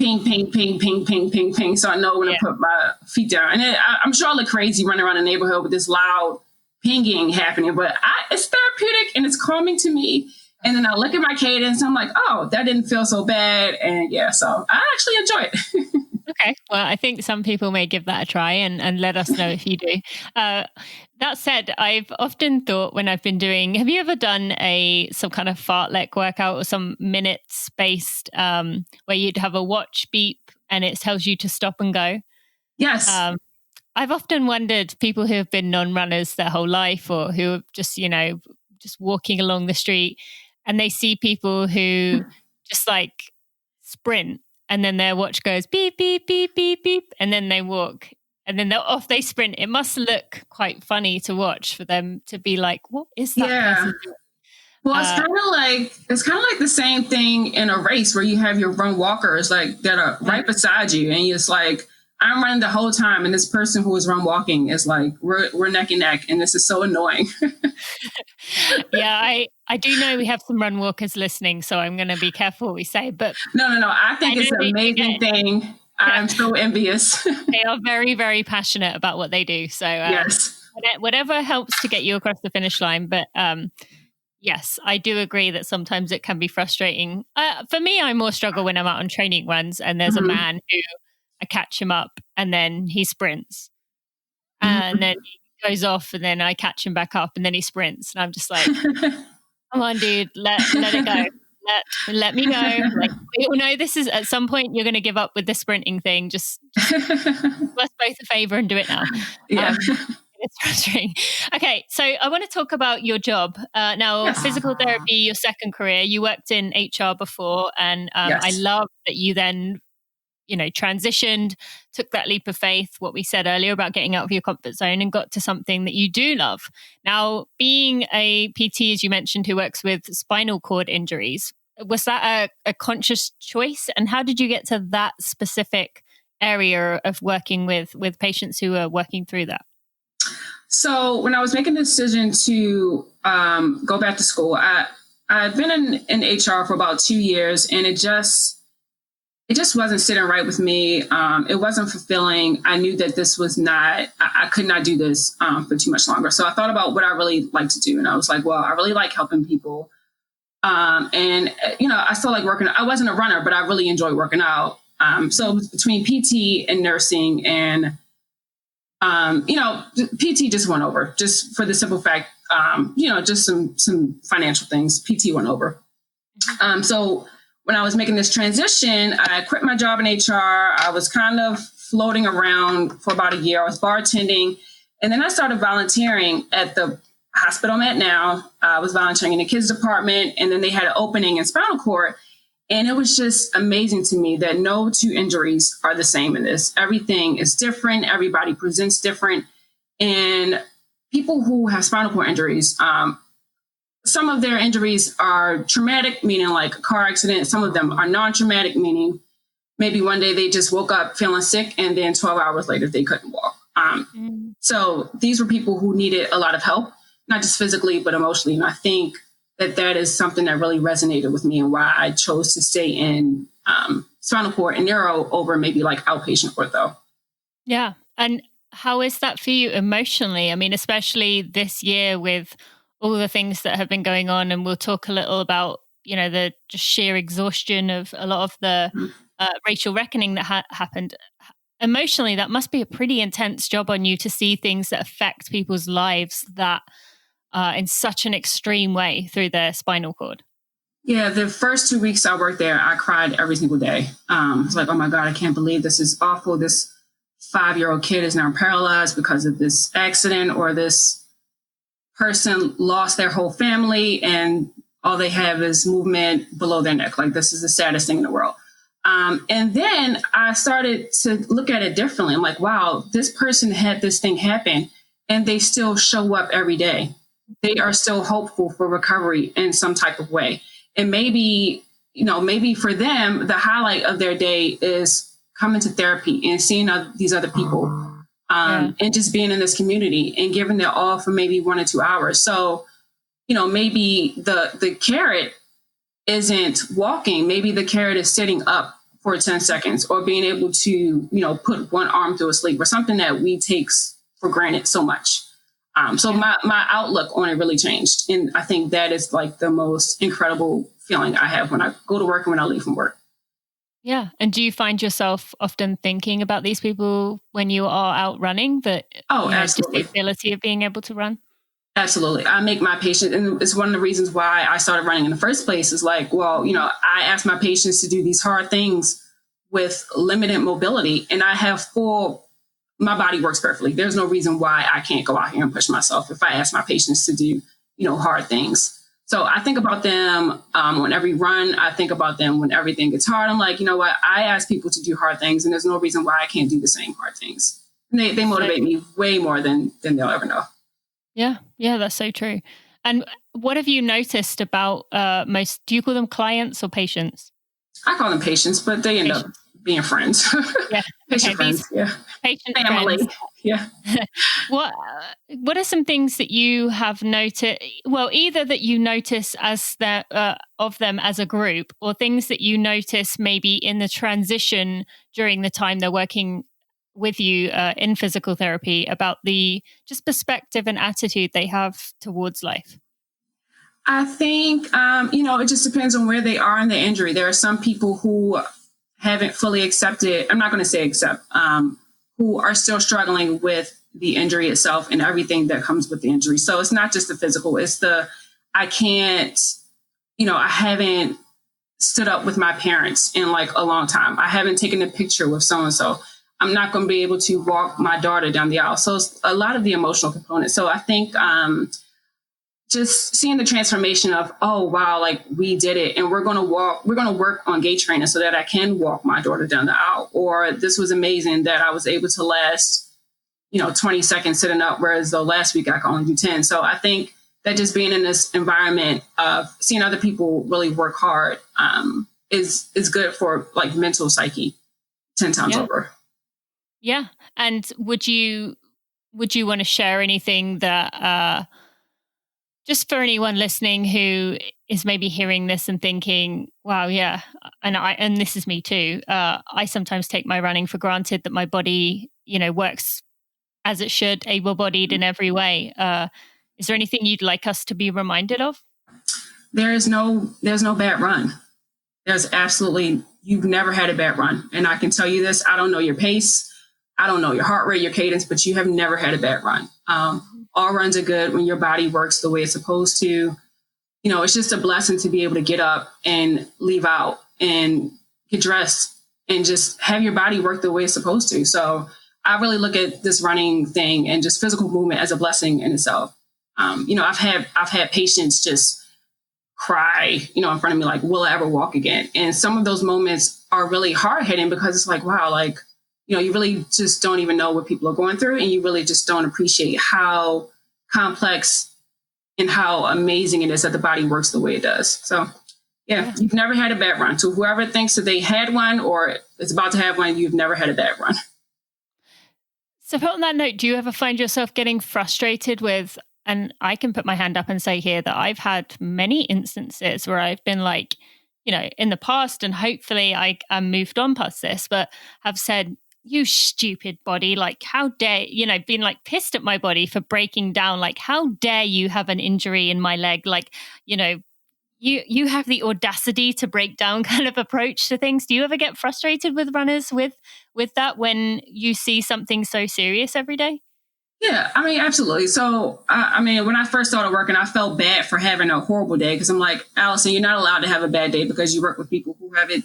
ping, ping, ping, ping, ping, ping, ping, so I know when to put my feet down. And then I'm sure I look crazy running around the neighborhood with this loud pinging happening, but it's therapeutic and it's calming to me. And then I look at my cadence and I'm like, oh, that didn't feel so bad. And yeah, so I actually enjoy it. Okay. Well, I think some people may give that a try and let us know if you do. That said, I've often thought when I've been doing, have you ever done some kind of fartlek workout or some minutes based where you'd have a watch beep and it tells you to stop and go? Yes. I've often wondered, people who have been non-runners their whole life, or who are just, just walking along the street, and they see people who just like sprint, and then their watch goes beep, beep, beep, beep, beep, and then they walk, and then they sprint. It must look quite funny to watch, for them to be like, what is that person doing? Well, it's kind of like the same thing in a race where you have your run walkers that are right beside you, and it's like, I'm running the whole time, and this person who is run walking is like, we're neck and neck, and this is so annoying. Yeah, I do know we have some run walkers listening, so I'm going to be careful what we say. But no, I think it's an amazing thing. I'm so envious. They are very, very passionate about what they do. So yes, whatever helps to get you across the finish line. But yes, I do agree that sometimes it can be frustrating. For me, I more struggle when I'm out on training runs and there's a man who I catch him up, and then he sprints. And then he goes off, and then I catch him back up, and then he sprints. And I'm just like, come on, dude, let it go. Let me go. Like, we all know this is at some point you're going to give up with the sprinting thing. Just do us both a favor and do it now. Yeah. It's frustrating. Okay, so I want to talk about your job. Now, Yes. physical therapy, your second career, you worked in HR before, and Yes. I love that you then, transitioned, took that leap of faith, what we said earlier about getting out of your comfort zone and got to something that you do love. Now, being a PT, as you mentioned, who works with spinal cord injuries, was that a conscious choice? And how did you get to that specific area of working with patients who are working through that? So when I was making the decision to go back to school, I'd been in HR for about 2 years, and it just wasn't sitting right with me. It wasn't fulfilling. I knew that this was not, I could not do this for too much longer. So I thought about what I really like to do. And I was like, well, I really like helping people. I still like working. I wasn't a runner, but I really enjoy working out. So it was between PT and nursing, and, PT just went over, just for the simple fact, just some financial things. PT went over. So when I was making this transition, I quit my job in HR. I was kind of floating around for about a year. I was bartending, and then I started volunteering at the hospital I'm at now. I was volunteering in the kids department, and then they had an opening in spinal cord. And it was just amazing to me that no two injuries are the same in this. Everything is different. Everybody presents different. And people who have spinal cord injuries, some of their injuries are traumatic, meaning like a car accident. Some of them are non-traumatic, meaning maybe one day they just woke up feeling sick, and then 12 hours later they couldn't walk. So these were people who needed a lot of help, not just physically, but emotionally. And I think that is something that really resonated with me, and why I chose to stay in spinal cord and neuro over maybe like outpatient ortho. Yeah. And how is that for you emotionally? I mean, especially this year with all the things that have been going on, and we'll talk a little about, the just sheer exhaustion of a lot of the racial reckoning that happened. Emotionally, that must be a pretty intense job on you to see things that affect people's lives that in such an extreme way through their spinal cord. Yeah, the first 2 weeks I worked there, I cried every single day. It's like, oh my God, I can't believe this is awful. This 5-year-old kid is now paralyzed because of this accident, or this person lost their whole family and all they have is movement below their neck. Like, this is the saddest thing in the world. And then I started to look at it differently. I'm like, wow, this person had this thing happen, and they still show up every day. They are still hopeful for recovery in some type of way. And maybe for them, the highlight of their day is coming to therapy and seeing these other people, and just being in this community and giving their all for maybe 1 or 2 hours. So, maybe the carrot isn't walking. Maybe the carrot is sitting up for 10 seconds, or being able to, put one arm through a sleeve, or something that we take for granted so much. So my outlook on it really changed. And I think that is like the most incredible feeling I have when I go to work and when I leave from work. Yeah. And do you find yourself often thinking about these people when you are out running, that absolutely. Just the ability of being able to run? Absolutely. I make my patients, and it's one of the reasons why I started running in the first place, is like, well, I ask my patients to do these hard things with limited mobility, and I have my body works perfectly. There's no reason why I can't go out here and push myself if I ask my patients to do, hard things. So I think about them on every run. I think about them when everything gets hard. I'm like, you know what? I ask people to do hard things, and there's no reason why I can't do the same hard things. And they motivate me way more than they'll ever know. Yeah. Yeah, that's so true. And what have you noticed about do you call them clients or patients? I call them patients, but they end up being friends. Yeah. Patient friends. Yeah. Patient family. Friends. Yeah. What are some things that you have noted? Well, either that you notice as of them as a group, or things that you notice maybe in the transition during the time they're working with you in physical therapy, about the just perspective and attitude they have towards life? I think, it just depends on where they are in the injury. There are some people who haven't fully accepted, I'm not going to say accept, who are still struggling with the injury itself and everything that comes with the injury. So it's not just the physical, it's the, I can't, I haven't stood up with my parents in like a long time. I haven't taken a picture with so-and-so. I'm not going to be able to walk my daughter down the aisle. So it's a lot of the emotional component. So I think just seeing the transformation of, oh, wow, like we did it and we're going to work on gait training so that I can walk my daughter down the aisle. Or this was amazing that I was able to last, 20 seconds sitting up, whereas the last week I could only do 10. So I think that just being in this environment of seeing other people really work hard is good for like mental psyche 10 times over. Yeah. And would you want to share anything that just for anyone listening who is maybe hearing this and thinking, wow, yeah, and this is me too. I sometimes take my running for granted, that my body, works as it should, able-bodied in every way. Is there anything you'd like us to be reminded of? There's no bad run. There's absolutely, you've never had a bad run. And I can tell you this, I don't know your pace. I don't know your heart rate, your cadence, but you have never had a bad run. All runs are good when your body works the way it's supposed to. It's just a blessing to be able to get up and leave out and get dressed and just have your body work the way it's supposed to. So I really look at this running thing and just physical movement as a blessing in itself. I've had patients just cry, in front of me, like, will I ever walk again? And some of those moments are really hard hitting because it's like, wow, like, you really just don't even know what people are going through. And you really just don't appreciate how complex and how amazing it is that the body works the way it does. So yeah, you've never had a bad run. So whoever thinks that they had one or is about to have one, you've never had a bad run. So on that note, do you ever find yourself getting frustrated with, and I can put my hand up and say here that I've had many instances where I've been like, in the past, and hopefully I moved on past this, but have said, you stupid body, like how dare, been like pissed at my body for breaking down, like how dare you have an injury in my leg, like, you have the audacity to break down kind of approach to things. Do you ever get frustrated with runners with that when you see something so serious every day? Yeah, I mean, absolutely. So, when I first started working, I felt bad for having a horrible day because I'm like, Alison, you're not allowed to have a bad day because you work with people who have it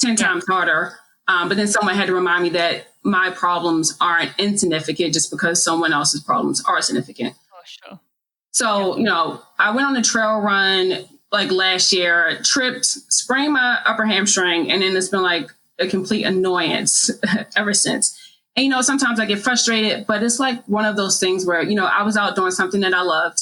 10 times harder. But then someone had to remind me that my problems aren't insignificant just because someone else's problems are significant. Oh, sure. So, I went on a trail run like last year, tripped, sprained my upper hamstring, and then it's been like a complete annoyance ever since. And, sometimes I get frustrated, but it's like one of those things where, I was out doing something that I loved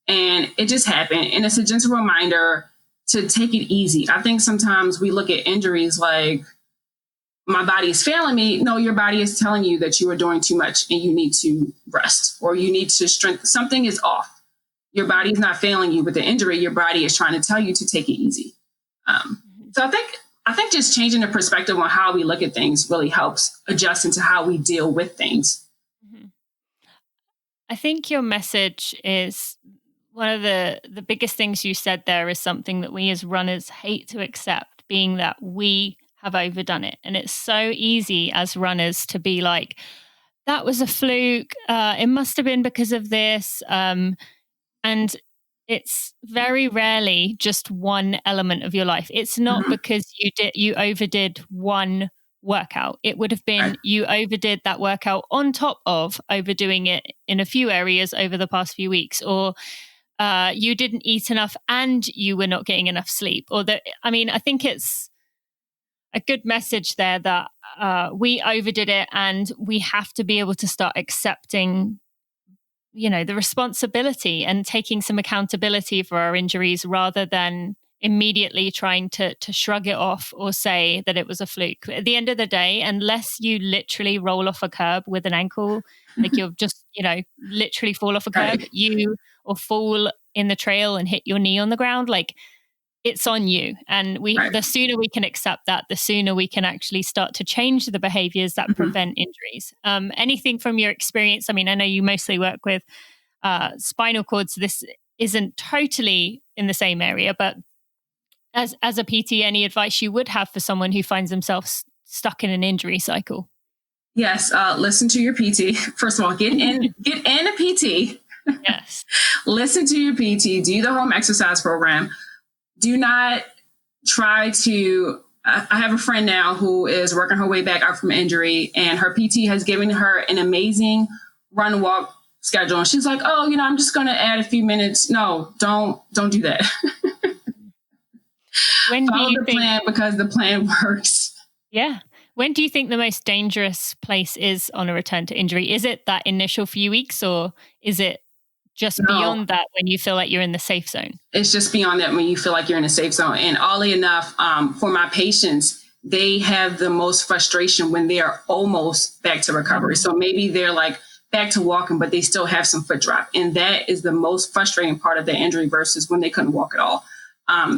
and it just happened. And it's a gentle reminder to take it easy. I think sometimes we look at injuries like, my body is failing me. No, your body is telling you that you are doing too much and you need to rest or you need to strengthen. Something is off. Your body is not failing you with the injury. Your body is trying to tell you to take it easy. So I think just changing the perspective on how we look at things really helps adjust into how we deal with things. Mm-hmm. I think your message is one of the biggest things you said there is something that we as runners hate to accept, being that we have overdone it. And it's so easy as runners to be like, that was a fluke. It must have been because of this. And it's very rarely just one element of your life. It's not because you overdid one workout. It would have been you overdid that workout on top of overdoing it in a few areas over the past few weeks, or you didn't eat enough and you were not getting enough sleep. Or that, I think it's a good message there that we overdid it and we have to be able to start accepting the responsibility and taking some accountability for our injuries rather than immediately trying to shrug it off or say that it was a fluke. At the end of the day, unless you literally roll off a curb with an ankle, like you're just, literally fall off a curb, or fall in the trail and hit your knee on the ground, like it's on you. And the sooner we can accept that, the sooner we can actually start to change the behaviors that prevent injuries. Anything from your experience? I know you mostly work with spinal cords. So this isn't totally in the same area, but as a PT, any advice you would have for someone who finds themselves stuck in an injury cycle? Yes. Listen to your PT. First of all, get in a PT. Yes. Listen to your PT. Do the home exercise program. Do not try to. I have a friend now who is working her way back out from injury, and her PT has given her an amazing run walk schedule. And she's like, "Oh, I'm just going to add a few minutes." No, don't do that. When do Follow you the think, plan because the plan works. Yeah. When do you think the most dangerous place is on a return to injury? Is it that initial few weeks, or is it just beyond that when you feel like you're in the safe zone? It's just beyond that when you feel like you're in a safe zone. And oddly enough, for my patients, they have the most frustration when they are almost back to recovery. So maybe they're like back to walking, but they still have some foot drop. And that is the most frustrating part of their injury versus when they couldn't walk at all.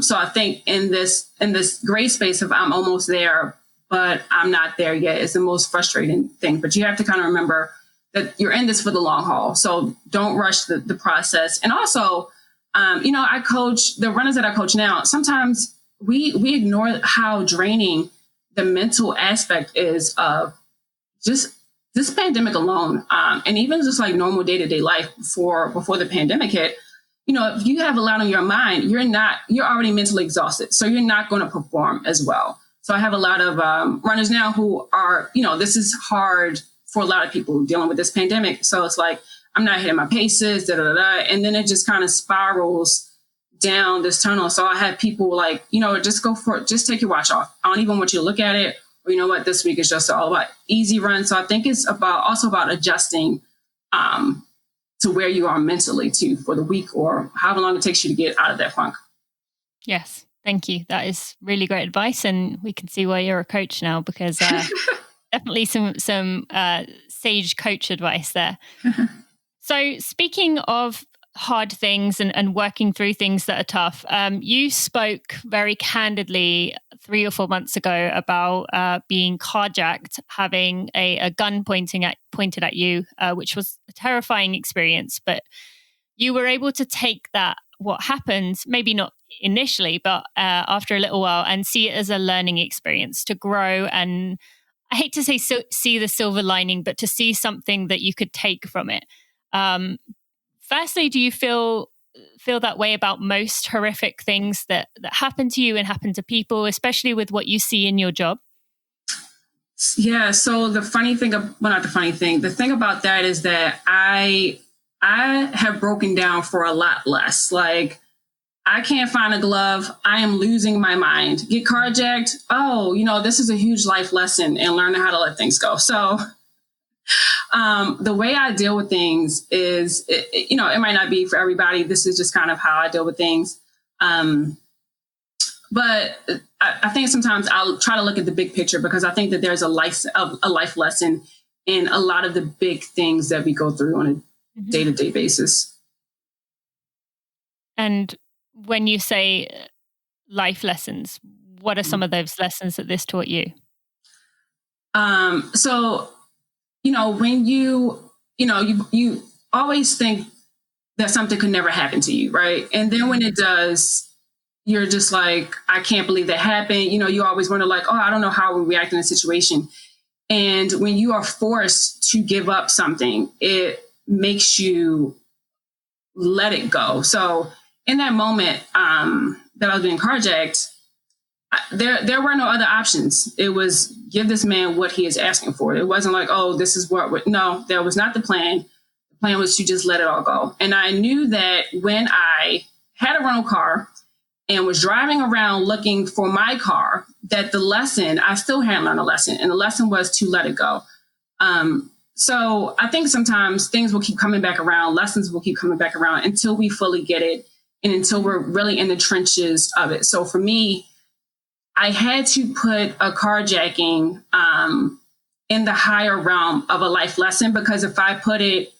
So I think in this gray space of I'm almost there, but I'm not there yet is the most frustrating thing. But you have to kind of remember that you're in this for the long haul. So don't rush the process. And also, I coach the runners that I coach now. Sometimes we ignore how draining the mental aspect is of just this pandemic alone. And even just like normal day-to-day life before the pandemic hit, if you have a lot on your mind, you're already mentally exhausted. So you're not going to perform as well. So I have a lot of runners now who are, this is hard for a lot of people dealing with this pandemic. So it's like, I'm not hitting my paces, and then it just kind of spirals down this tunnel. So I had people like, just take your watch off. I don't even want you to look at it. Or you know what, this week is just all about easy run. So I think it's also about adjusting to where you are mentally too for the week or however long it takes you to get out of that funk. Yes. Thank you. That is really great advice. And we can see why you're a coach now, because definitely some sage coach advice there. So speaking of hard things and working through things that are tough, you spoke very candidly 3 or 4 months ago about being carjacked, having a gun pointed at you, which was a terrifying experience. But you were able to take that, what happened, maybe not initially, but after a little while, and see it as a learning experience to grow. And I hate to say see the silver lining, but to see something that you could take from it. Firstly, do you feel that way about most horrific things that happen to you and happen to people, especially with what you see in your job? Yeah. So the thing about that is that I have broken down for a lot less. Like, I can't find a glove. I am losing my mind. Get carjacked. Oh, this is a huge life lesson in learning how to let things go. So the way I deal with things is, it might not be for everybody. This is just kind of how I deal with things. But I think sometimes I'll try to look at the big picture, because I think that there's a life lesson in a lot of the big things that we go through on a day-to-day basis. And when you say life lessons, what are some of those lessons that this taught you? So, when you always think that something could never happen to you, right? And then when it does, you're just like, I can't believe that happened. You always wonder like, oh, I don't know how we react in a situation. And when you are forced to give up something, it makes you let it go. So in that moment that I was being carjacked, there were no other options. It was give this man what he is asking for. It wasn't like, oh, this is no, that was not the plan. The plan was to just let it all go. And I knew that when I had a rental car and was driving around looking for my car, that the lesson, I still hadn't learned a lesson. And the lesson was to let it go. So I think sometimes things will keep coming back around. Lessons will keep coming back around until we fully get it and until we're really in the trenches of it. So for me, I had to put a carjacking in the higher realm of a life lesson, because if I put it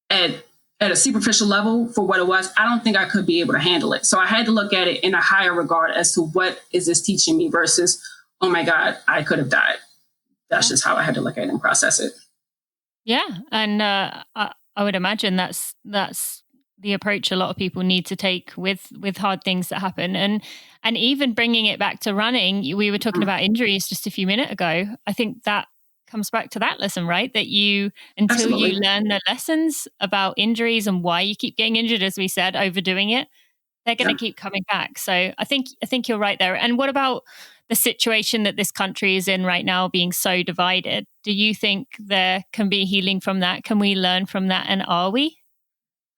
at a superficial level for what it was, I don't think I could be able to handle it. So I had to look at it in a higher regard as to what is this teaching me versus, oh my God, I could have died. That's just how I had to look at it and process it. Yeah. And I would imagine that's the approach a lot of people need to take with hard things that happen. And even bringing it back to running, we were talking about injuries just a few minutes ago. I think that comes back to that lesson, right? That until you learn the lessons about injuries and why you keep getting injured, as we said, overdoing it, they're going to keep coming back. So I think you're right there. And what about the situation that this country is in right now, being so divided? Do you think there can be healing from that? Can we learn from that? And are we?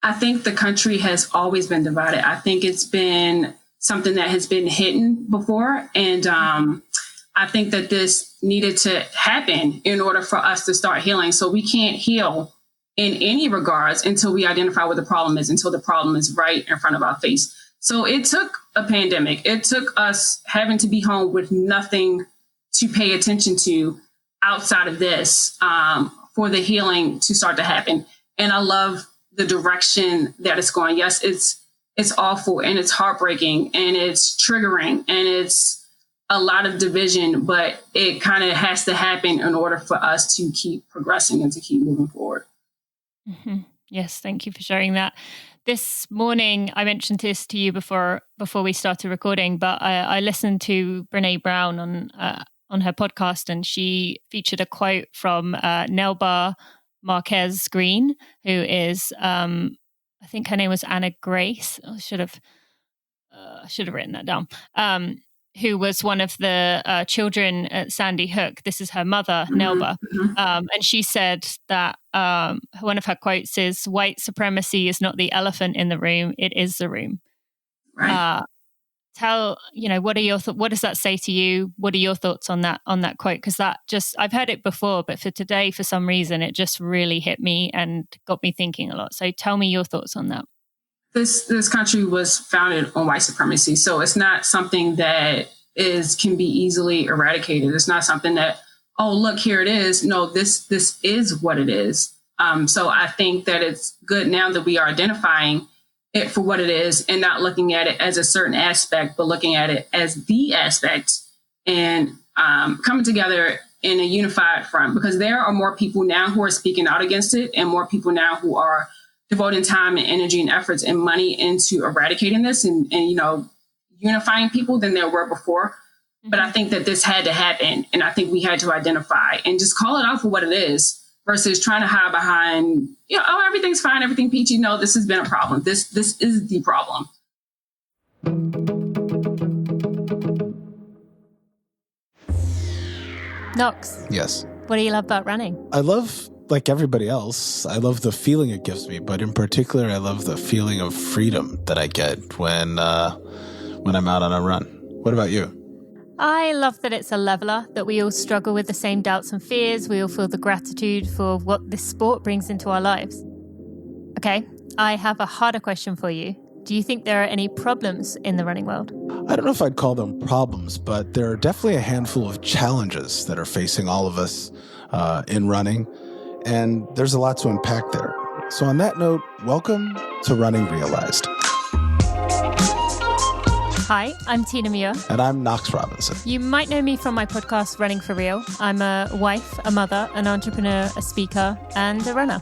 I think the country has always been divided. I think it's been something that has been hidden before. And I think that this needed to happen in order for us to start healing. So we can't heal in any regards until we identify what the problem is, until the problem is right in front of our face. So it took a pandemic. It took us having to be home with nothing to pay attention to outside of this for the healing to start to happen. And I love the direction that it's going. Yes, it's awful and it's heartbreaking and it's triggering and it's a lot of division, but it kind of has to happen in order for us to keep progressing and to keep moving forward. Mm-hmm. Yes, thank you for sharing that. This morning, I mentioned this to you before we started recording, but I listened to Brene Brown on her podcast, and she featured a quote from Nelba Marquez Green, who is, I think her name was Anna Grace. I should have written that down. Who was one of the children at Sandy Hook. This is her mother, Nelba. And she said that one of her quotes is, "White supremacy is not the elephant in the room, it is the room." Right. What are your what does that say to you? What are your thoughts on that quote? Because I've heard it before, but for today, for some reason, it just really hit me and got me thinking a lot. So tell me your thoughts on that. This country was founded on white supremacy. So it's not something that can be easily eradicated. It's not something that, oh, look, here it is. No, this is what it is. So I think that it's good now that we are identifying it for what it is and not looking at it as a certain aspect, but looking at it as the aspect and coming together in a unified front, because there are more people now who are speaking out against it and more people now who are devoting time and energy and efforts and money into eradicating this and unifying people than there were before. Mm-hmm. But I think that this had to happen. And I think we had to identify and just call it out for what it is versus trying to hide behind, everything's fine, everything peachy. No, this has been a problem. This is the problem. Knox. Yes. What do you love about running? I love, like everybody else, I love the feeling it gives me, but in particular, I love the feeling of freedom that I get when I'm out on a run. What about you? I love that it's a leveler, that we all struggle with the same doubts and fears. We all feel the gratitude for what this sport brings into our lives. Okay, I have a harder question for you. Do you think there are any problems in the running world? I don't know if I'd call them problems, but there are definitely a handful of challenges that are facing all of us in running, and there's a lot to unpack there. So on that note, welcome to Running Realized. Hi, I'm Tina Muir. And I'm Knox Robinson. You might know me from my podcast, Running for Real. I'm a wife, a mother, an entrepreneur, a speaker, and a runner.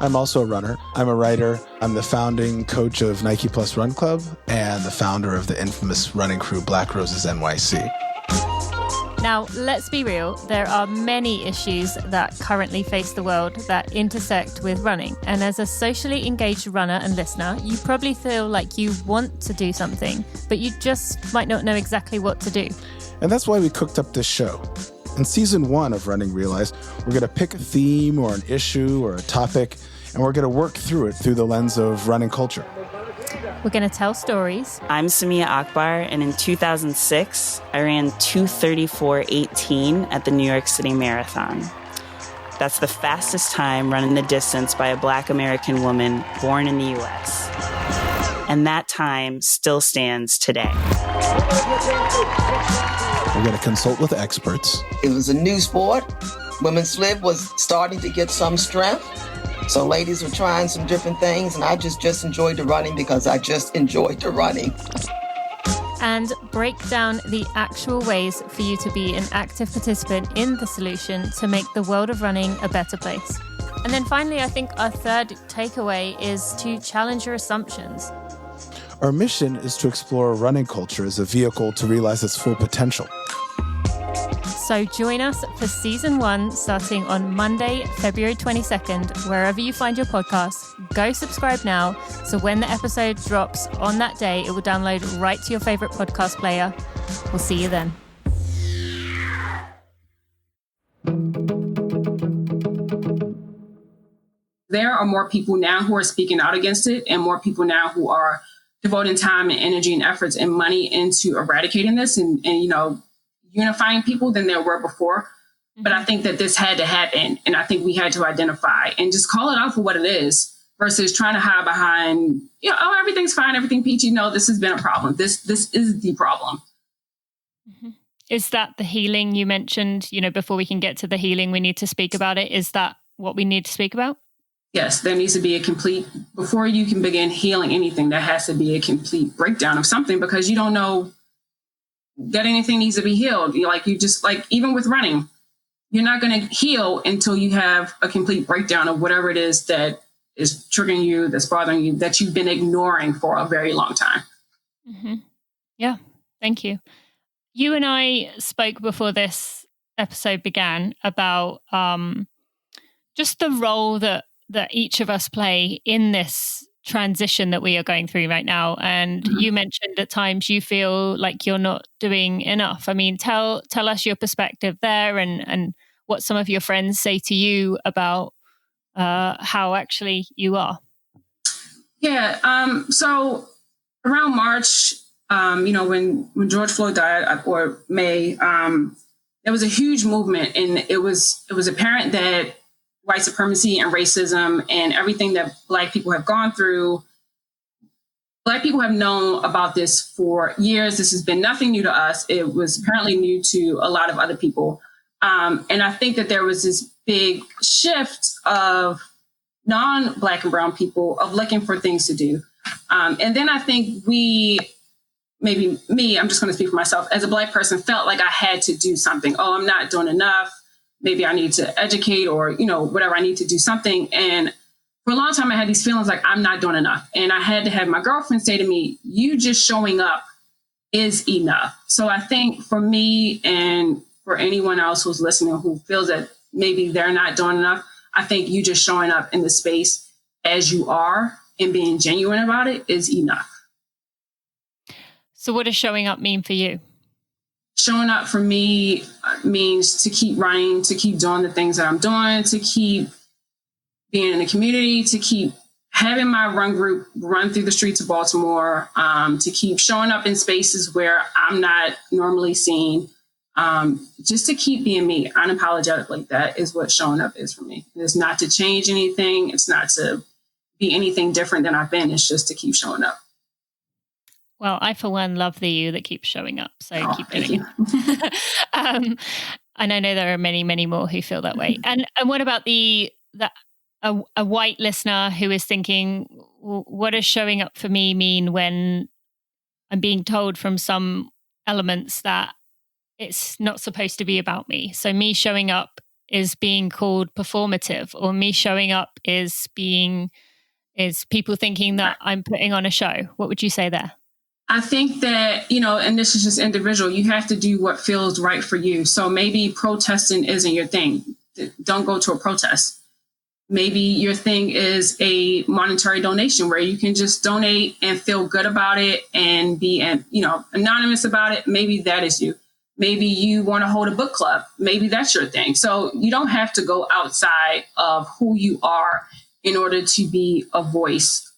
I'm also a runner. I'm a writer. I'm the founding coach of Nike Plus Run Club and the founder of the infamous running crew Black Roses NYC. Now, let's be real. There are many issues that currently face the world that intersect with running. And as a socially engaged runner and listener, you probably feel like you want to do something, but you just might not know exactly what to do. And that's why we cooked up this show. In season 1 of Running Realized, we're going to pick a theme or an issue or a topic, and we're going to work through it through the lens of running culture. We're going to tell stories. I'm Samia Akbar, and in 2006, I ran 2:34.18 at the New York City Marathon. That's the fastest time run in the distance by a Black American woman born in the U.S. And that time still stands today. We're going to consult with experts. It was a new sport. Women's slip was starting to get some strength. So ladies were trying some different things, and I just enjoyed the running because I just enjoyed the running. And break down the actual ways for you to be an active participant in the solution to make the world of running a better place. And then finally, I think our third takeaway is to challenge your assumptions. Our mission is to explore running culture as a vehicle to realize its full potential. So join us for season 1 starting on Monday, February 22nd, wherever you find your podcasts. Go subscribe now, so when the episode drops on that day, it will download right to your favorite podcast player. We'll see you then. There are more people now who are speaking out against it, and more people now who are devoting time and energy and efforts and money into eradicating this and unifying people than there were before. But I think that this had to happen, and I think we had to identify and just call it out for what it is versus trying to hide behind, everything's fine, everything peachy. No, this has been a problem. This is the problem. Mm-hmm. Is that the healing you mentioned? Before we can get to the healing, we need to speak about it. Is that what we need to speak about? Yes, there needs to be a complete, before you can begin healing anything, there has to be a complete breakdown of something, because you don't know that anything needs to be healed. Even with running, you're not going to heal until you have a complete breakdown of whatever it is that is triggering you, that's bothering you, that you've been ignoring for a very long time. Mm-hmm. Yeah, thank you. You and I spoke before this episode began about just the role that each of us play in this transition that we are going through right now. And you mentioned at times you feel like you're not doing enough. I mean, tell us your perspective there and what some of your friends say to you about how actually you are. Yeah. So around March, when George Floyd died, or May, there was a huge movement, and it was apparent that white supremacy and racism and everything that Black people have gone through, Black people have known about this for years. This has been nothing new to us. It was apparently new to a lot of other people. And I think that there was this big shift of non-Black and brown people of looking for things to do. And then I think maybe me, I'm just going to speak for myself, as a Black person, felt like I had to do something. Oh, I'm not doing enough. Maybe I need to educate, or, whatever, I need to do something. And for a long time, I had these feelings like I'm not doing enough. And I had to have my girlfriend say to me, you just showing up is enough. So I think for me, and for anyone else who's listening who feels that maybe they're not doing enough, I think you just showing up in the space as you are and being genuine about it is enough. So what does showing up mean for you? Showing up for me means to keep running, to keep doing the things that I'm doing, to keep being in the community, to keep having my run group run through the streets of Baltimore, to keep showing up in spaces where I'm not normally seen, just to keep being me unapologetically. That is what showing up is for me. It's not to change anything. It's not to be anything different than I've been. It's just to keep showing up. Well, I, for one, love the you that keeps showing up. So keep doing it. And I know there are many, many more who feel that way. And what about a white listener who is thinking, what does showing up for me mean when I'm being told from some elements that it's not supposed to be about me? So me showing up is being called performative, or me showing up is people thinking that I'm putting on a show. What would you say there? I think that, and this is just individual, you have to do what feels right for you. So maybe protesting isn't your thing. Don't go to a protest. Maybe your thing is a monetary donation where you can just donate and feel good about it and be, anonymous about it. Maybe that is you. Maybe you want to hold a book club. Maybe that's your thing. So you don't have to go outside of who you are in order to be a voice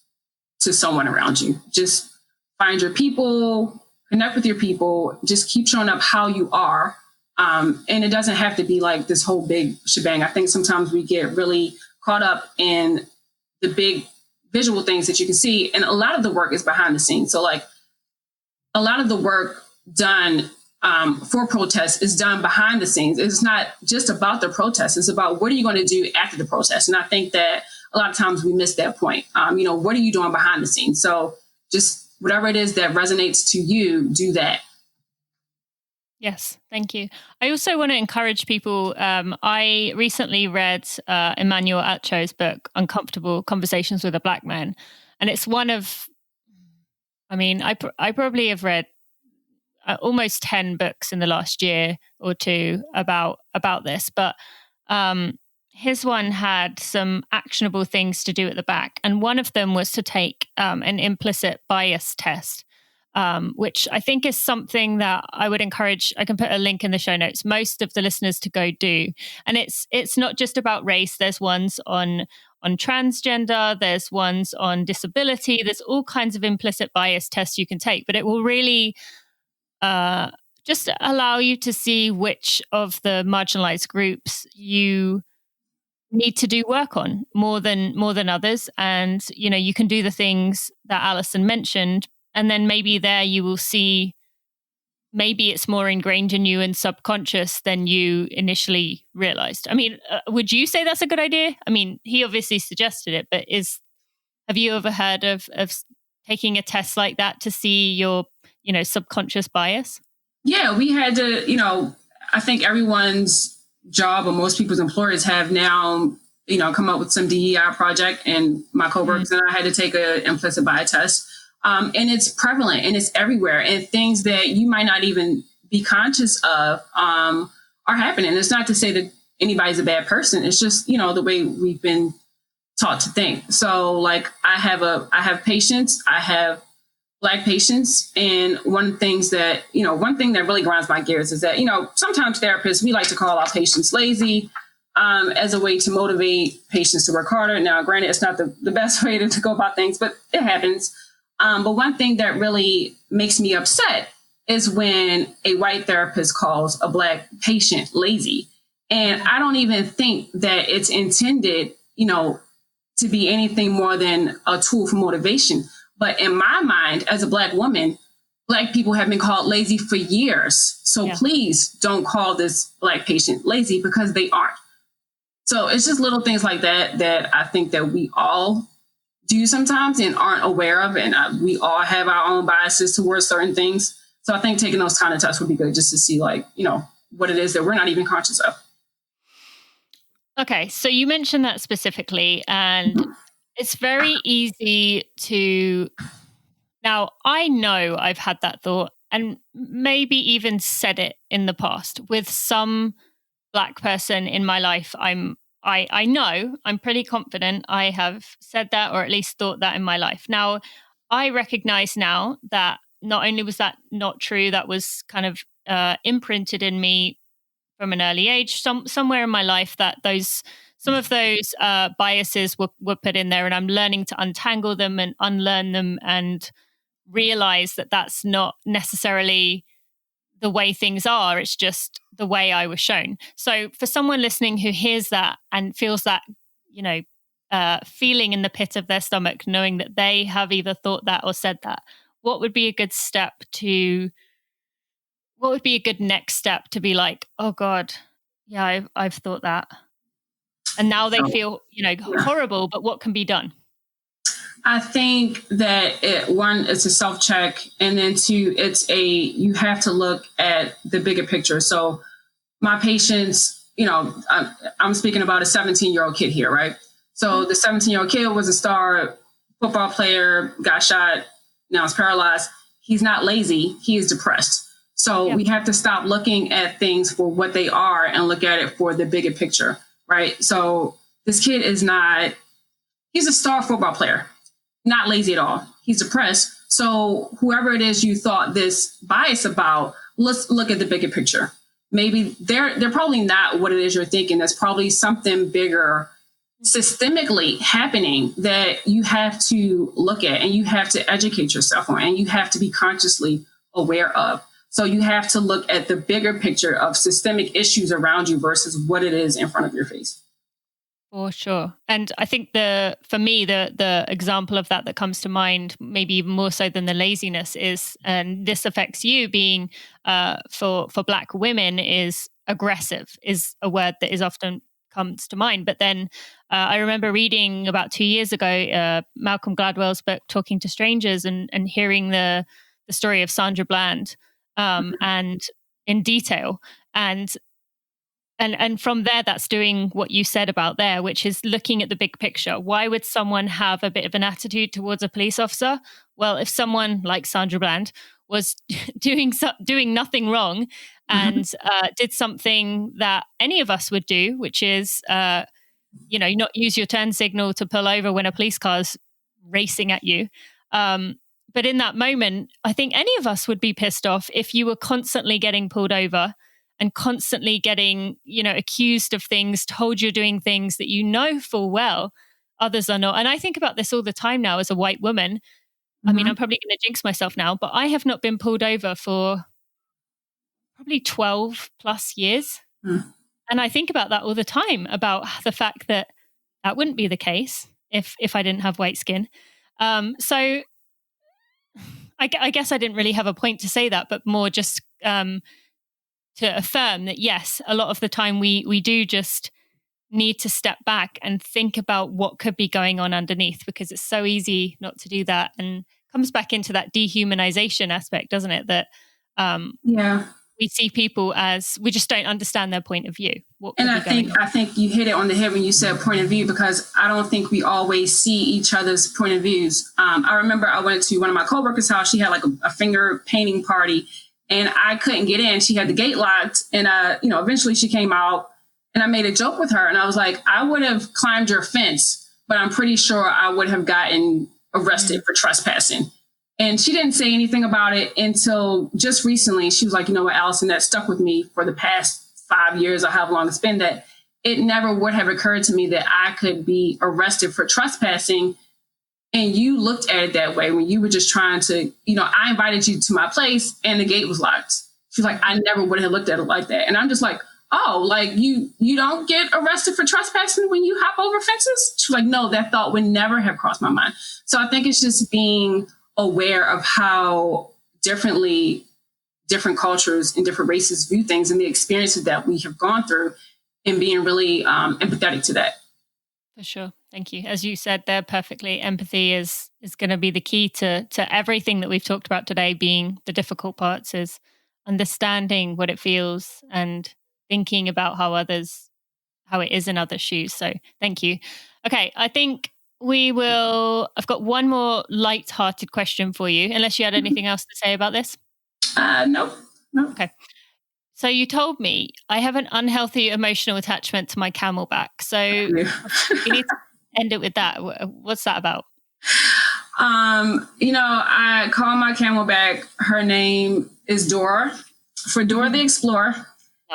to someone around you. Just find your people, connect with your people, just keep showing up how you are. And it doesn't have to be like this whole big shebang. I think sometimes we get really caught up in the big visual things that you can see. And a lot of the work is behind the scenes. So like a lot of the work done for protests is done behind the scenes. It's not just about the protest. It's about what are you going to do after the protest? And I think that a lot of times we miss that point. What are you doing behind the scenes? So just whatever it is that resonates to you, do that. Yes, thank you. I also want to encourage people. I recently read Emmanuel Acho's book, Uncomfortable Conversations with a Black Man. And it's one of, I mean, I probably have read almost 10 books in the last year or two about this. But his one had some actionable things to do at the back. And one of them was to take an implicit bias test. Which I think is something that I would encourage. I can put a link in the show notes. Most of the listeners to go do, and it's not just about race. There's ones on transgender. There's ones on disability. There's all kinds of implicit bias tests you can take, but it will really just allow you to see which of the marginalized groups you need to do work on more than others. And you can do the things that Alison mentioned. And then maybe there you will see, maybe it's more ingrained in you and subconscious than you initially realized. I mean, would you say that's a good idea? I mean, he obviously suggested it, but have you ever heard of taking a test like that to see your, subconscious bias? Yeah, we had to, I think everyone's job or most people's employers have now, come up with some DEI project, and my coworkers and I had to take an implicit bias test. And it's prevalent and it's everywhere, and things that you might not even be conscious of are happening. It's not to say that anybody's a bad person. It's just, the way we've been taught to think. So like I have patients, I have Black patients. And one thing that really grinds my gears is that, sometimes therapists, we like to call our patients lazy as a way to motivate patients to work harder. Now, granted, it's not the best way to go about things, but it happens. But one thing that really makes me upset is when a white therapist calls a Black patient lazy. And I don't even think that it's intended, to be anything more than a tool for motivation. But in my mind, as a Black woman, Black people have been called lazy for years. So please don't call this Black patient lazy, because they aren't. So it's just little things like that I think that we all do sometimes and aren't aware of. And we all have our own biases towards certain things. So I think taking those kind of tests would be good, just to see what it is that we're not even conscious of. Okay. So you mentioned that specifically, and it's very easy to, now I know I've had that thought and maybe even said it in the past with some Black person in my life. I know, I'm pretty confident I have said that, or at least thought that in my life. Now, I recognize now that not only was that not true, that was kind of imprinted in me from an early age, somewhere in my life, that some of those biases were put in there, and I'm learning to untangle them and unlearn them and realize that that's not necessarily the way things are. It's just the way I was shown. So for someone listening who hears that and feels that, feeling in the pit of their stomach, knowing that they have either thought that or said that, what would be a good next step to be like, oh God, yeah, I've thought that. And now they feel, horrible, but what can be done? I think that one, it's a self-check, and then two, you have to look at the bigger picture. So my patients, I'm speaking about a 17-year-old kid here, right? So the 17-year-old kid was a star football player, got shot, now is paralyzed. He's not lazy, he is depressed. So we have to stop looking at things for what they are and look at it for the bigger picture, right? So this kid he's a star football player, not lazy at all. He's depressed. So whoever it is you thought this bias about, let's look at the bigger picture. Maybe they're probably not what it is you're thinking. There's probably something bigger systemically happening that you have to look at and you have to educate yourself on and you have to be consciously aware of. So you have to look at the bigger picture of systemic issues around you versus what it is in front of your face. For sure. And I think for me, the example of that comes to mind, maybe even more so than the laziness, is, and this affects you being for Black women, is aggressive, is a word that is often comes to mind. But then I remember reading about 2 years ago, Malcolm Gladwell's book, Talking to Strangers, and hearing the story of Sandra Bland. And in detail. And from there, that's doing what you said about there, which is looking at the big picture. Why would someone have a bit of an attitude towards a police officer? Well, if someone like Sandra Bland was doing nothing wrong and did something that any of us would do, which is, not use your turn signal to pull over when a police car's racing at you. But in that moment, I think any of us would be pissed off if you were constantly getting pulled over and constantly getting, accused of things, told you're doing things that you know full well others are not. And I think about this all the time now as a white woman. I mean, I'm probably going to jinx myself now, but I have not been pulled over for probably 12 plus years. And I think about that all the time, about the fact that wouldn't be the case if I didn't have white skin. So I guess I didn't really have a point to say that, but more just to affirm that, yes, a lot of the time we do just need to step back and think about what could be going on underneath, because it's so easy not to do that. And comes back into that dehumanization aspect, doesn't it? That we see people as, we just don't understand their point of view. And I think you hit it on the head when you said point of view, because I don't think we always see each other's point of views. I remember I went to one of my coworkers' house. She had like a finger painting party, and I couldn't get in. She had the gate locked, and eventually she came out, and I made a joke with her, and I was like, I would have climbed your fence, but I'm pretty sure I would have gotten arrested for trespassing. And she didn't say anything about it until just recently. She was like, you know what, Alison, that stuck with me for the past 5 years or however long it's been, that it never would have occurred to me that I could be arrested for trespassing. And you looked at it that way when you were just trying to, I invited you to my place and the gate was locked. She's like, I never would have looked at it like that. And I'm just like, oh, like you don't get arrested for trespassing when you hop over fences? She's like, no, that thought would never have crossed my mind. So I think it's just being aware of how differently different cultures and different races view things and the experiences that we have gone through, and being really empathetic to that. For sure. Thank you. As you said there perfectly, empathy is going to be the key to everything that we've talked about today. Being the difficult parts is understanding what it feels and thinking about how it is in others' shoes. So thank you. Okay. I think I've got one more light-hearted question for you, unless you had anything else to say about this. No. Okay. So you told me I have an unhealthy emotional attachment to my camelback. So you need to end it with that. What's that about? I call my camelback, her name is Dora, for Dora the Explorer.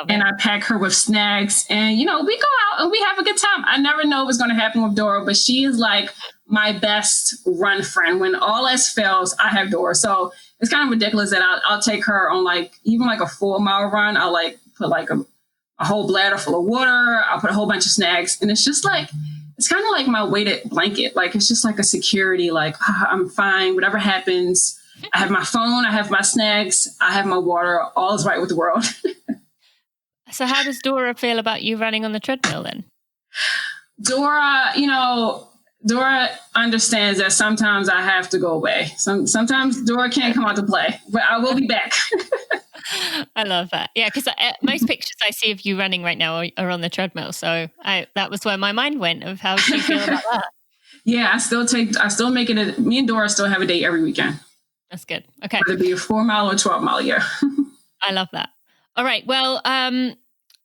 And I pack her with snacks, and, we go out and we have a good time. I never know what's going to happen with Dora, but she is like my best run friend. When all else fails, I have Dora. So it's kind of ridiculous that I'll take her on even a 4-mile run. I'll put a whole bladder full of water. I'll put a whole bunch of snacks, and it's just it's kind of like my weighted blanket. It's just like a security, I'm fine, whatever happens. I have my phone, I have my snacks, I have my water, all is right with the world. So how does Dora feel about you running on the treadmill then? Dora understands that sometimes I have to go away. Sometimes Dora can't come out to play, but I will be back. I love that. Yeah, because most pictures I see of you running right now are on the treadmill. So that was where my mind went, of how she feel about that. Yeah, I still make it. Me and Dora still have a date every weekend. That's good. Okay. Whether it be a 4-mile or 12-mile, yeah. I love that. All right. Well,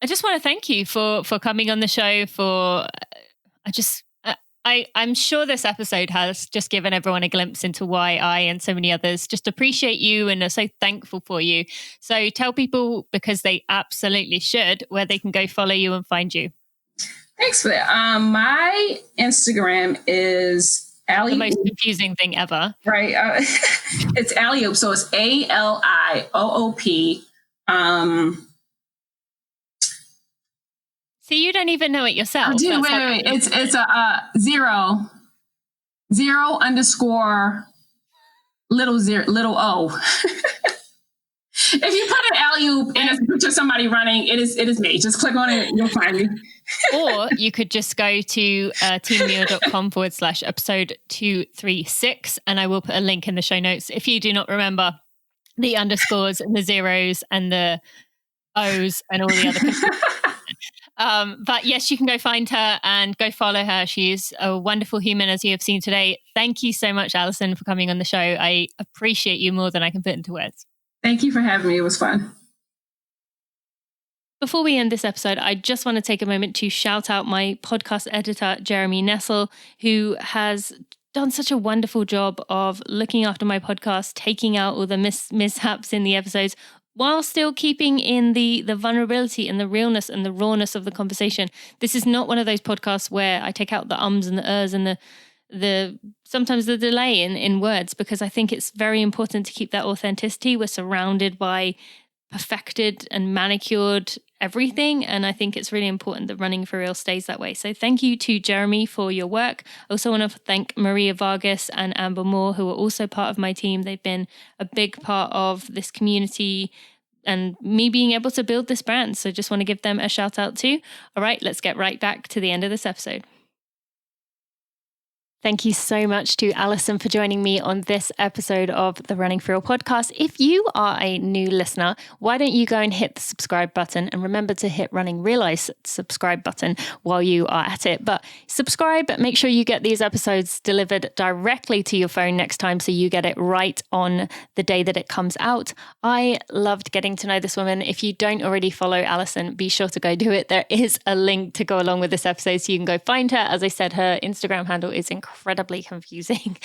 I just want to thank you for coming on the show. I'm sure this episode has just given everyone a glimpse into why I and so many others just appreciate you and are so thankful for you. So tell people, because they absolutely should, where they can go follow you and find you. Thanks for that. My Instagram is Allie. The most confusing thing ever. Right. It's Allioop. So it's ALIOOP. So you don't even know it yourself. Wait. It's a 0 _ little o. If you put an alley-oop and it's a picture of somebody running, it is me. Just click on it, you'll find me. Or you could just go to teammuir.com/episode 236, and I will put a link in the show notes. If you do not remember the underscores and the zeros and the O's and all the other but yes, you can go find her and go follow her. She is a wonderful human, as you have seen today. Thank you so much, Alison, for coming on the show. I appreciate you more than I can put into words. Thank you for having me. It was fun. Before we end this episode, I just want to take a moment to shout out my podcast editor, Jeremy Nessel, who has done such a wonderful job of looking after my podcast, taking out all the mishaps in the episodes, while still keeping in the vulnerability and the realness and the rawness of the conversation. This is not one of those podcasts where I take out the ums and the ers and the sometimes the delay in words, because I think it's very important to keep that authenticity. We're surrounded by perfected and manicured everything, and I think it's really important that Running for Real stays that way. So thank you to Jeremy for your work. I also want to thank Maria Vargas and Amber Moore, who are also part of my team. They've been a big part of this community and me being able to build this brand. So just want to give them a shout out too. All right, let's get right back to the end of this episode. Thank you so much to Alison for joining me on this episode of the Running for Real podcast. If you are a new listener, why don't you go and hit the subscribe button, and remember to hit Running Realize subscribe button while you are at it. But subscribe, make sure you get these episodes delivered directly to your phone next time so you get it right on the day that it comes out. I loved getting to know this woman. If you don't already follow Alison, be sure to go do it. There is a link to go along with this episode so you can go find her. As I said, her Instagram handle is incredibly confusing.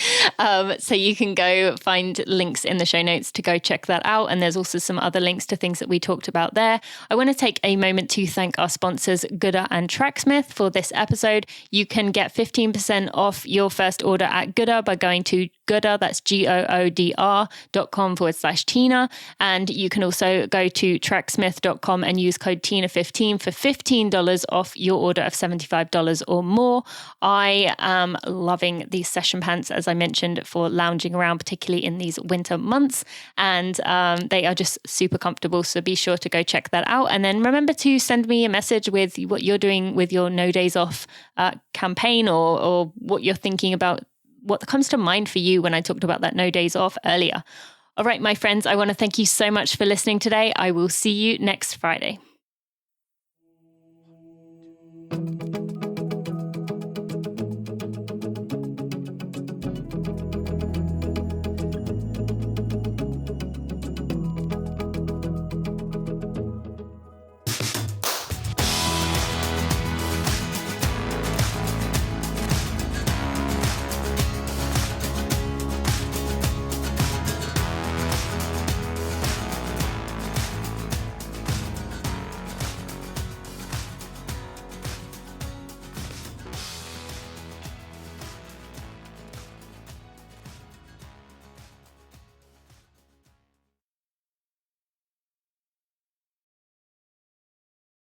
So you can go find links in the show notes to go check that out. And there's also some other links to things that we talked about there. I want to take a moment to thank our sponsors, Gooder and Tracksmith, for this episode. You can get 15% off your first order at Gooder by going to Gooder, that's goodr.com/Tina. And you can also go to tracksmith.com and use code Tina15 for $15 off your order of $75 or more. I am loving these session pants, as I mentioned, for lounging around, particularly in these winter months. And they are just super comfortable. So be sure to go check that out. And then remember to send me a message with what you're doing with your No Days Off campaign, or what you're thinking about, what comes to mind for you when I talked about that No Days Off earlier. All right, my friends, I want to thank you so much for listening today. I will see you next Friday.